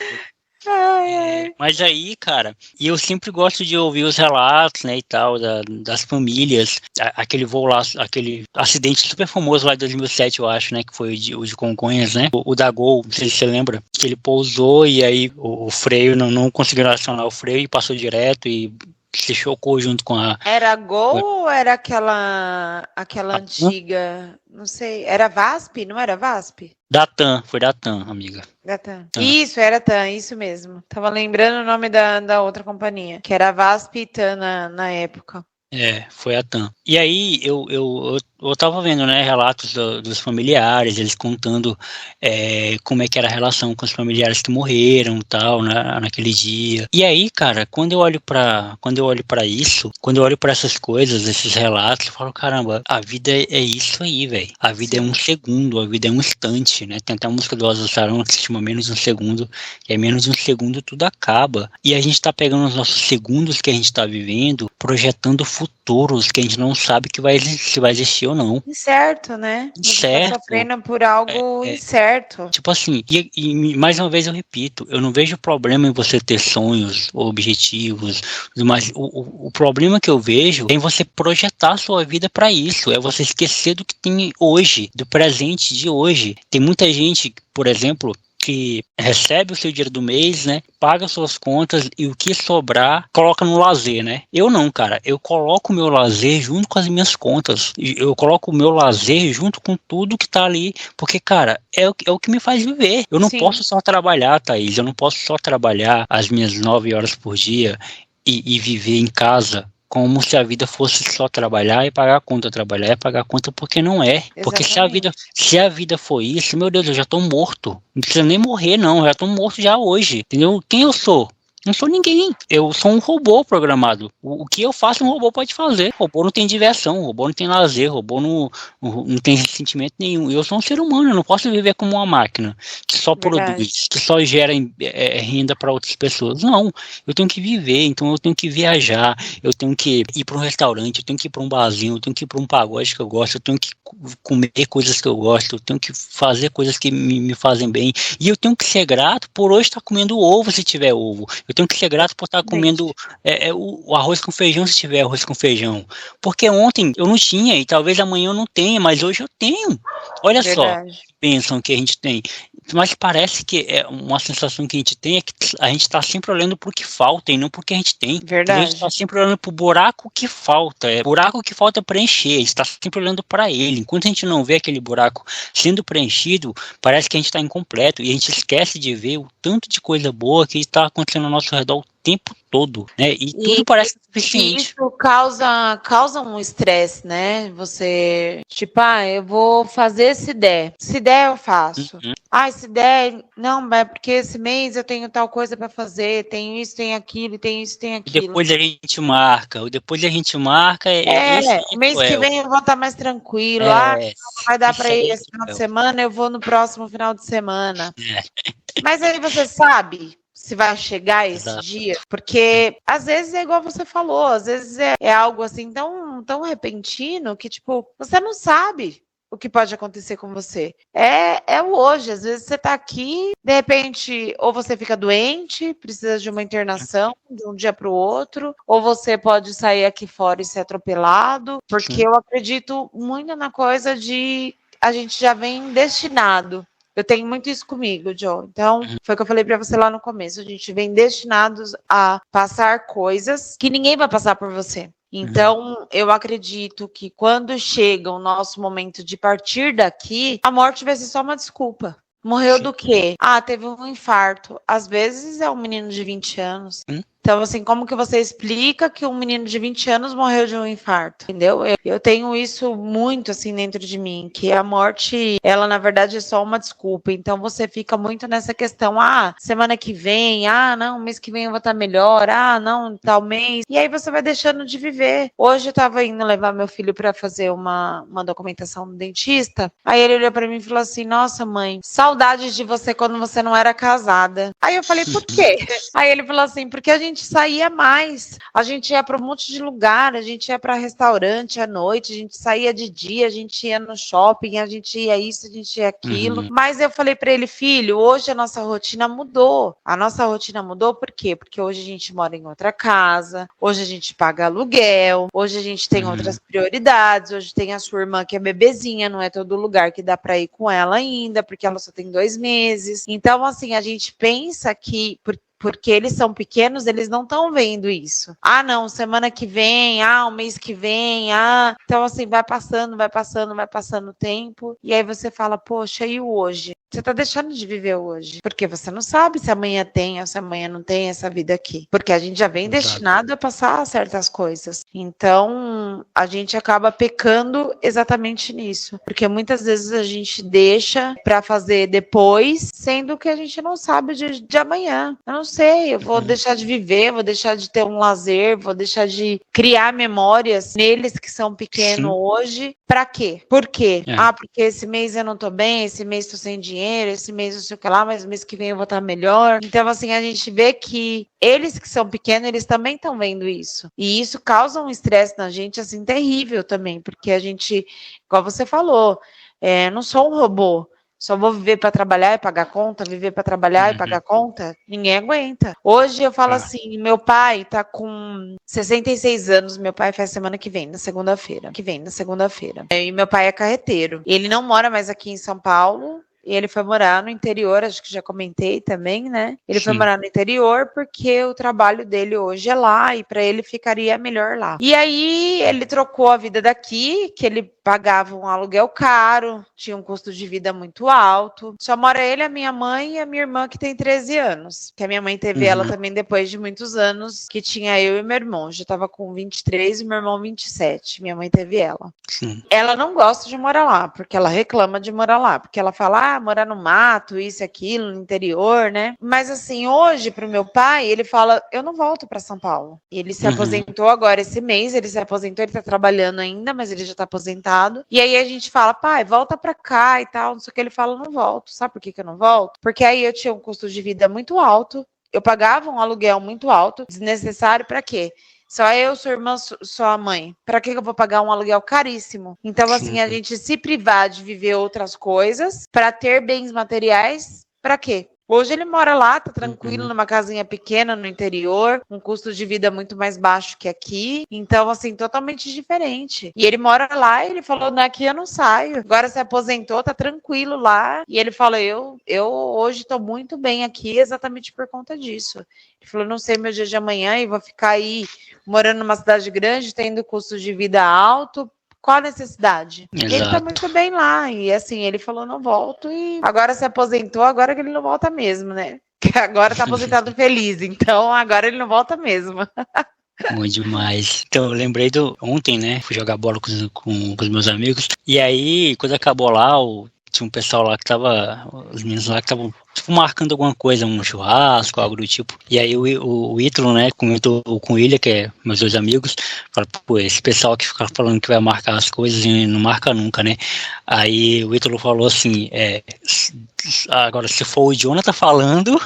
Speaker 1: mas aí, cara, e eu sempre gosto de ouvir os relatos, né, e tal, das famílias, aquele voo lá, aquele acidente super famoso lá de 2007, eu acho, né, que foi o de Congonhas, né, o da Gol, não sei se você lembra, que ele pousou e aí o freio, não conseguiu acionar o freio e passou direto e se chocou junto com a...
Speaker 2: Era Gol ou era aquela antiga, não sei, era VASP, não era VASP?
Speaker 1: Da TAM, foi da TAM, amiga.
Speaker 2: Da TAM. Isso, era TAM, isso mesmo. Tava lembrando o nome da outra companhia, que era VASP e TAM na época.
Speaker 1: Foi a TAM. E aí eu tava vendo, né, relatos dos familiares, eles contando como é que era a relação com os familiares que morreram e tal, naquele dia. E aí, cara, quando eu olho pra isso, quando eu olho pra essas coisas, esses relatos, eu falo, caramba, a vida é isso aí, velho. A vida é um segundo, a vida é um instante, né? Tem até a música do Ozzy Sarão que se chama Menos de um Segundo, e é menos de um segundo tudo acaba. E a gente tá pegando os nossos segundos que a gente tá vivendo, projetando futuros que a gente não sabe se vai existir ou não.
Speaker 2: Incerto, né?
Speaker 1: Incerto.
Speaker 2: Tá sofrendo por algo incerto.
Speaker 1: Tipo assim, e mais uma vez eu repito, eu não vejo problema em você ter sonhos ou objetivos, mas o problema que eu vejo é em você projetar a sua vida para isso, é você esquecer do que tem hoje, do presente de hoje. Tem muita gente, por exemplo, que recebe o seu dinheiro do mês, né, paga suas contas e o que sobrar coloca no lazer, né? Eu não, cara, eu coloco o meu lazer junto com as minhas contas, eu coloco o meu lazer junto com tudo que tá ali, porque, cara, é o que me faz viver. Eu não posso só trabalhar, Thaís, eu não posso só trabalhar as minhas 9 horas por dia e viver em casa como se a vida fosse só trabalhar e pagar a conta, trabalhar e pagar a conta, porque não é. Exatamente. Porque se a vida for isso, meu Deus, eu já tô morto. Não precisa nem morrer, não. Eu já tô morto já hoje. Entendeu? Quem eu sou? Não sou ninguém. Eu sou um robô programado. O que eu faço, um robô pode fazer. O robô não tem diversão, o robô não tem lazer, o robô não tem sentimento nenhum. Eu sou um ser humano, eu não posso viver como uma máquina que só produz, que só gera renda para outras pessoas. Não, eu tenho que viver, então eu tenho que viajar, eu tenho que ir para um restaurante, eu tenho que ir para um barzinho, eu tenho que ir para um pagode que eu gosto, eu tenho que comer coisas que eu gosto, eu tenho que fazer coisas que me fazem bem. E eu tenho que ser grato por hoje estar comendo ovo se tiver ovo. Eu tenho que ser grato por estar comendo o arroz com feijão se tiver arroz com feijão. Porque ontem eu não tinha e talvez amanhã eu não tenha, mas hoje eu tenho. Olha só, pensam que a gente tem. Mas parece que uma sensação que a gente tem é que a gente está sempre olhando para o que falta e não para o que a gente tem.
Speaker 2: Verdade.
Speaker 1: A gente está sempre olhando para o buraco que falta. Buraco que falta preencher. A gente está sempre olhando para ele. Enquanto a gente não vê aquele buraco sendo preenchido, parece que a gente está incompleto. E a gente esquece de ver o tanto de coisa boa que está acontecendo ao nosso redor o tempo todo, né? E tudo parece suficiente.
Speaker 2: Isso causa um estresse, né? Você, tipo, eu vou fazer se der. Se der, eu faço. Se der, não, é porque esse mês eu tenho tal coisa para fazer, tenho isso, tenho aquilo, tenho isso, tenho aquilo.
Speaker 1: E depois a gente marca,
Speaker 2: o mês que vem eu vou estar mais tranquilo. Não vai dar para ir esse final de semana, eu vou no próximo final de semana. Mas aí você sabe se vai chegar esse dia, porque às vezes é igual você falou, às vezes é algo assim tão repentino que, tipo, você não sabe o que pode acontecer com você. É o hoje, às vezes você tá aqui, de repente, ou você fica doente, precisa de uma internação de um dia para o outro, ou você pode sair aqui fora e ser atropelado, porque eu acredito muito na coisa de a gente já vem destinado. Eu tenho muito isso comigo, Joe. Então, foi o que eu falei pra você lá no começo. A gente vem destinados a passar coisas que ninguém vai passar por você. Então, eu acredito que quando chega o nosso momento de partir daqui, a morte vai ser só uma desculpa. Morreu do quê? Teve um infarto. Às vezes é um menino de 20 anos. Então, assim, como que você explica que um menino de 20 anos morreu de um infarto? Entendeu? Eu tenho isso muito, assim, dentro de mim, que a morte, ela, na verdade, é só uma desculpa. Então, você fica muito nessa questão, semana que vem, não, mês que vem eu vou estar melhor, não, tal mês. E aí você vai deixando de viver. Hoje eu tava indo levar meu filho para fazer uma documentação no dentista, aí ele olhou para mim e falou assim, nossa, mãe, saudades de você quando você não era casada. Aí eu falei, por quê? Aí ele falou assim, porque a gente saía mais, a gente ia para um monte de lugar, a gente ia para restaurante à noite, a gente saía de dia, a gente ia no shopping, a gente ia isso, a gente ia aquilo. Mas eu falei para ele, filho, hoje a nossa rotina mudou. A nossa rotina mudou por quê? Porque hoje a gente mora em outra casa, hoje a gente paga aluguel, hoje a gente tem outras prioridades, hoje tem a sua irmã que é bebezinha, não é todo lugar que dá para ir com ela ainda, porque ela só tem 2 meses. Então, assim, a gente pensa que Porque eles são pequenos, eles não estão vendo isso. Ah, não, semana que vem, o mês que vem, Então, assim, vai passando o tempo. E aí você fala, poxa, e o hoje? Você tá deixando de viver hoje. Porque você não sabe se amanhã tem ou se amanhã não tem essa vida aqui. Porque a gente já vem destinado a passar certas coisas. Então, a gente acaba pecando exatamente nisso. Porque muitas vezes a gente deixa pra fazer depois, sendo que a gente não sabe de amanhã. Eu não sei, eu vou deixar de viver, vou deixar de ter um lazer, vou deixar de criar memórias neles que são pequenos hoje. Pra quê? Por quê? Porque esse mês eu não tô bem, esse mês tô sem dinheiro, esse mês não sei o que lá, mas mês que vem eu vou estar melhor. Então, assim, a gente vê que eles que são pequenos, eles também estão vendo isso. E isso causa um estresse na gente, assim, terrível também, porque a gente, igual você falou, não sou um robô. Só vou viver para trabalhar e pagar conta, viver para trabalhar e pagar conta? Ninguém aguenta. Hoje eu falo assim, meu pai tá com 66 anos, meu pai faz semana que vem, na segunda-feira. E meu pai é carreteiro. Ele não mora mais aqui em São Paulo. E ele foi morar no interior, acho que já comentei também, né? Ele foi morar no interior porque o trabalho dele hoje é lá e para ele ficaria melhor lá. E aí ele trocou a vida daqui, que ele pagava um aluguel caro, tinha um custo de vida muito alto. Só mora ele, a minha mãe e a minha irmã, que tem 13 anos. Que a minha mãe teve ela também depois de muitos anos, que tinha eu e meu irmão. Já tava com 23 e meu irmão 27. Minha mãe teve ela. Ela não gosta de morar lá, porque ela reclama de morar lá. Porque ela fala, morar no mato, isso e aquilo, no interior, né? Mas assim, hoje, pro meu pai, ele fala, eu não volto para São Paulo. E ele se aposentou agora esse mês, ele tá trabalhando ainda, mas ele já tá aposentado. E aí a gente fala, pai, volta pra cá e tal, não sei o que. Ele fala, não volto. Sabe por que eu não volto? Porque aí eu tinha um custo de vida muito alto, eu pagava um aluguel muito alto, desnecessário pra quê? Só eu, sua irmã, sua mãe. Pra que eu vou pagar um aluguel caríssimo? Então, assim, a gente se privar de viver outras coisas pra ter bens materiais, pra quê? Hoje ele mora lá, tá tranquilo, numa casinha pequena no interior, um custo de vida muito mais baixo que aqui. Então, assim, totalmente diferente. E ele mora lá e ele falou, daqui eu não saio. Agora se aposentou, tá tranquilo lá. E ele falou, eu hoje tô muito bem aqui exatamente por conta disso. Ele falou, não sei meu dia de amanhã e vou ficar aí morando numa cidade grande, tendo custo de vida alto. Qual a necessidade?
Speaker 1: Exato.
Speaker 2: Ele tá muito bem lá. E assim, ele falou, não volto. E agora se aposentou, agora que ele não volta mesmo, né? Que agora tá aposentado feliz. Então, agora ele não volta mesmo.
Speaker 1: Muito demais. Então, eu lembrei ontem, né? Fui jogar bola com os meus amigos. E aí, quando acabou lá, tinha um pessoal lá que tava. Os meninos lá que estavam marcando alguma coisa, um churrasco, algo do tipo. E aí o Ítalo, né, comentou com o Ilha, que é meus dois amigos, fala, pô, esse pessoal que fica falando que vai marcar as coisas e não marca nunca, né? Aí o Ítalo falou assim, agora se for o Jonathan falando,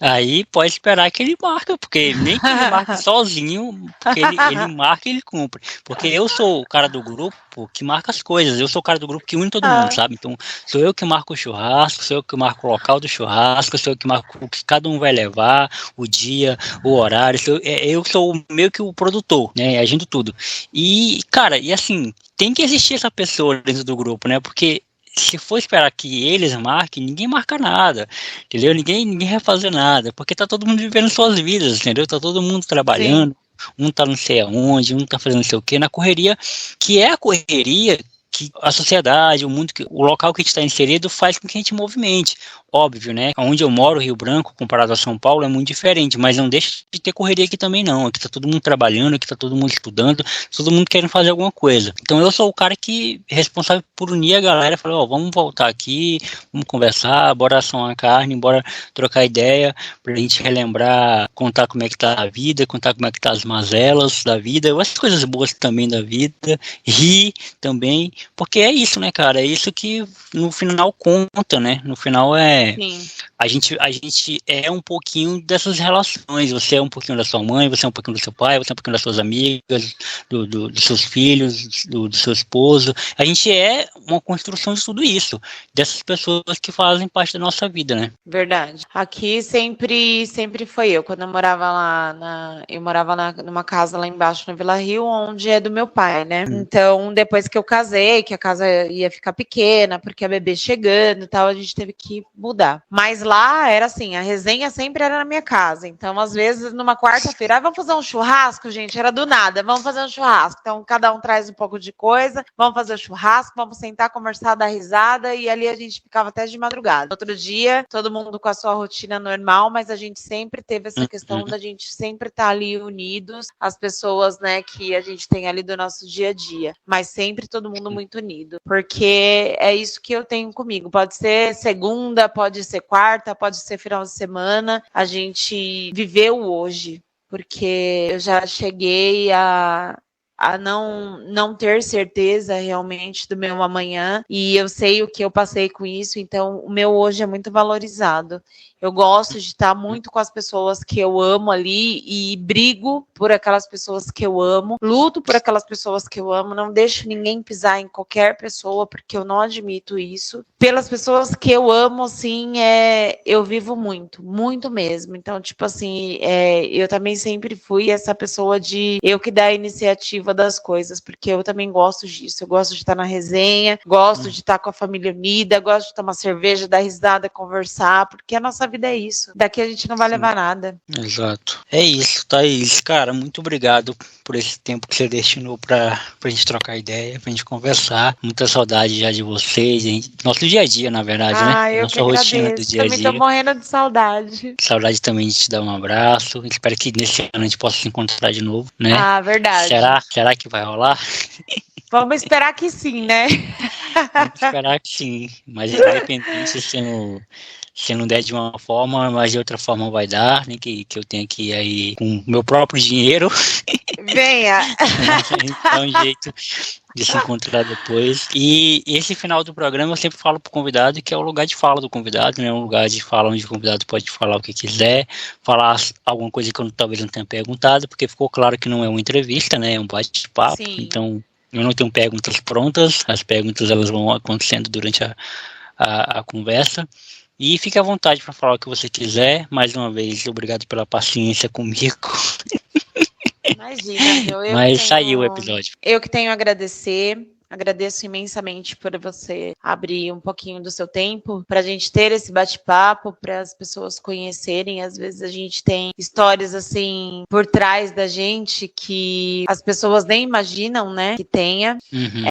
Speaker 1: aí pode esperar que ele marca, porque nem que ele marque sozinho, porque ele marca e ele cumpre. Porque eu sou o cara do grupo que marca as coisas, eu sou o cara do grupo que une todo mundo, sabe? Então, sou eu que marco o churrasco, sou eu que marco o local do churrasco, sou eu que marco o que cada um vai levar, o dia, o horário, eu sou meio que o produtor, né? Agindo tudo. E, cara, e assim, tem que existir essa pessoa dentro do grupo, né? Porque se for esperar que eles marquem, ninguém marca nada, entendeu? Ninguém vai fazer nada, porque tá todo mundo vivendo suas vidas, entendeu? Tá todo mundo trabalhando. Sim. Um tá não sei aonde, um tá fazendo não sei o que, na correria, que é a correria que a sociedade, o mundo, o local que a gente está inserido faz com que a gente movimente. Óbvio, né? Onde eu moro, Rio Branco, comparado a São Paulo, é muito diferente, mas não deixa de ter correria aqui também não. Aqui tá todo mundo trabalhando, aqui tá todo mundo estudando, todo mundo querendo fazer alguma coisa. Então eu sou o cara que é responsável por unir a galera, falar, vamos voltar aqui, vamos conversar, bora assar uma carne, bora trocar ideia, pra gente relembrar, contar como é que tá a vida, contar como é que tá as mazelas da vida, as coisas boas também da vida, rir também, porque é isso, né, cara? É isso que no final conta, né? No final
Speaker 2: Sim.
Speaker 1: A gente é um pouquinho dessas relações. Você é um pouquinho da sua mãe, você é um pouquinho do seu pai, você é um pouquinho das suas amigas, dos seus filhos, do seu esposo. A gente é uma construção de tudo isso, dessas pessoas que fazem parte da nossa vida, né?
Speaker 2: Verdade. Aqui sempre foi eu. Quando eu morava lá, eu morava numa casa lá embaixo na Vila Rio, onde é do meu pai, né? Então, depois que eu casei, comentei que a casa ia ficar pequena, porque a bebê chegando e tal, a gente teve que mudar. Mas lá era assim, a resenha sempre era na minha casa. Então, às vezes, numa quarta-feira, vamos fazer um churrasco, gente? Era do nada, vamos fazer um churrasco. Então, cada um traz um pouco de coisa, vamos fazer o churrasco, vamos sentar, conversar, dar risada, e ali a gente ficava até de madrugada. Outro dia, todo mundo com a sua rotina normal, mas a gente sempre teve essa questão da gente sempre estar ali unidos, as pessoas, né, que a gente tem ali do nosso dia a dia, mas sempre todo mundo muito unido, porque é isso que eu tenho comigo. Pode ser segunda, pode ser quarta, pode ser final de semana, a gente viveu hoje, porque eu já cheguei a não ter certeza realmente do meu amanhã, e eu sei o que eu passei com isso, então o meu hoje é muito valorizado. Eu gosto de estar muito com as pessoas que eu amo ali e brigo por aquelas pessoas que eu amo, luto por aquelas pessoas que eu amo, não deixo ninguém pisar em qualquer pessoa, porque eu não admito isso. Pelas pessoas que eu amo, assim, eu vivo muito, muito mesmo. Então, tipo assim, eu também sempre fui essa pessoa de eu que dá a iniciativa das coisas, porque eu também gosto disso. Eu gosto de estar na resenha, gosto de estar com a família unida, gosto de tomar cerveja, dar risada, conversar, porque a nossa vida é isso. Daqui a gente não vai levar nada.
Speaker 1: Exato. É isso, Thaís. Cara, muito obrigado por esse tempo que você destinou pra gente trocar ideia, pra gente conversar. Muita saudade já de vocês, gente. Nosso dia a dia, na verdade, né?
Speaker 2: Eu
Speaker 1: Nossa
Speaker 2: que
Speaker 1: rotina
Speaker 2: agradeço.
Speaker 1: do dia a
Speaker 2: Também
Speaker 1: dia.
Speaker 2: tô morrendo de saudade.
Speaker 1: Saudade também de te dar um abraço. Espero que nesse ano a gente possa se encontrar de novo, né?
Speaker 2: Verdade.
Speaker 1: Será que vai rolar?
Speaker 2: Vamos esperar que sim, né?
Speaker 1: Vamos esperar que sim. Mas independente se não der de uma forma, mas de outra forma vai dar, né? Que eu tenho que ir aí com o meu próprio dinheiro.
Speaker 2: Venha!
Speaker 1: Dá um jeito de se encontrar depois. E esse final do programa eu sempre falo pro convidado que é o lugar de fala do convidado, né? Um lugar de fala onde o convidado pode falar o que quiser, falar alguma coisa que eu talvez não tenha perguntado, porque ficou claro que não é uma entrevista, né? É um bate-papo.
Speaker 2: Sim.
Speaker 1: Então, eu não tenho perguntas prontas, as perguntas elas vão acontecendo durante a conversa. E fique à vontade para falar o que você quiser. Mais uma vez, obrigado pela paciência comigo.
Speaker 2: Imagina,
Speaker 1: Mas saiu o episódio.
Speaker 2: Eu que tenho a agradecer. Agradeço imensamente por você abrir um pouquinho do seu tempo para a gente ter esse bate-papo, para as pessoas conhecerem. Às vezes a gente tem histórias assim por trás da gente que as pessoas nem imaginam, né, que tenha,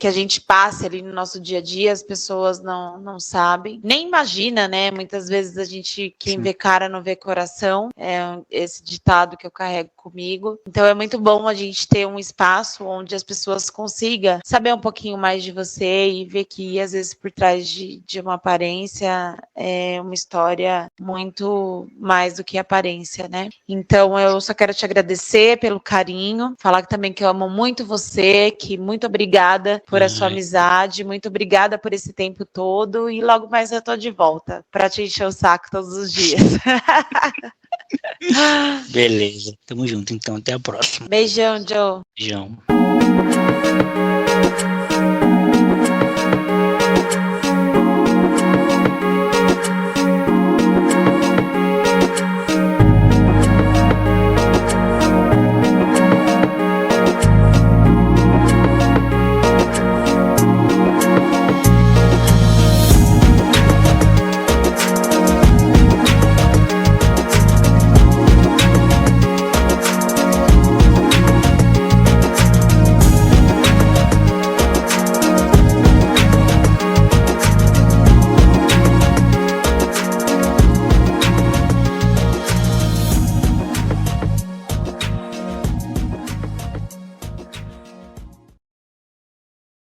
Speaker 2: que a gente passe ali no nosso dia a dia, as pessoas não sabem, nem imagina, né? Muitas vezes a gente, quem vê cara não vê coração, é esse ditado que eu carrego comigo. Então é muito bom a gente ter um espaço onde as pessoas consigam saber um pouquinho mais de você e ver que às vezes por trás de uma aparência é uma história muito mais do que aparência, né? Então eu só quero te agradecer pelo carinho, falar que também que eu amo muito você, que muito obrigada por a sua amizade, muito obrigada por esse tempo todo e logo mais eu tô de volta para te encher o saco todos os dias.
Speaker 1: Beleza, tamo junto então, até a próxima.
Speaker 2: Beijão, Joe.
Speaker 1: Beijão.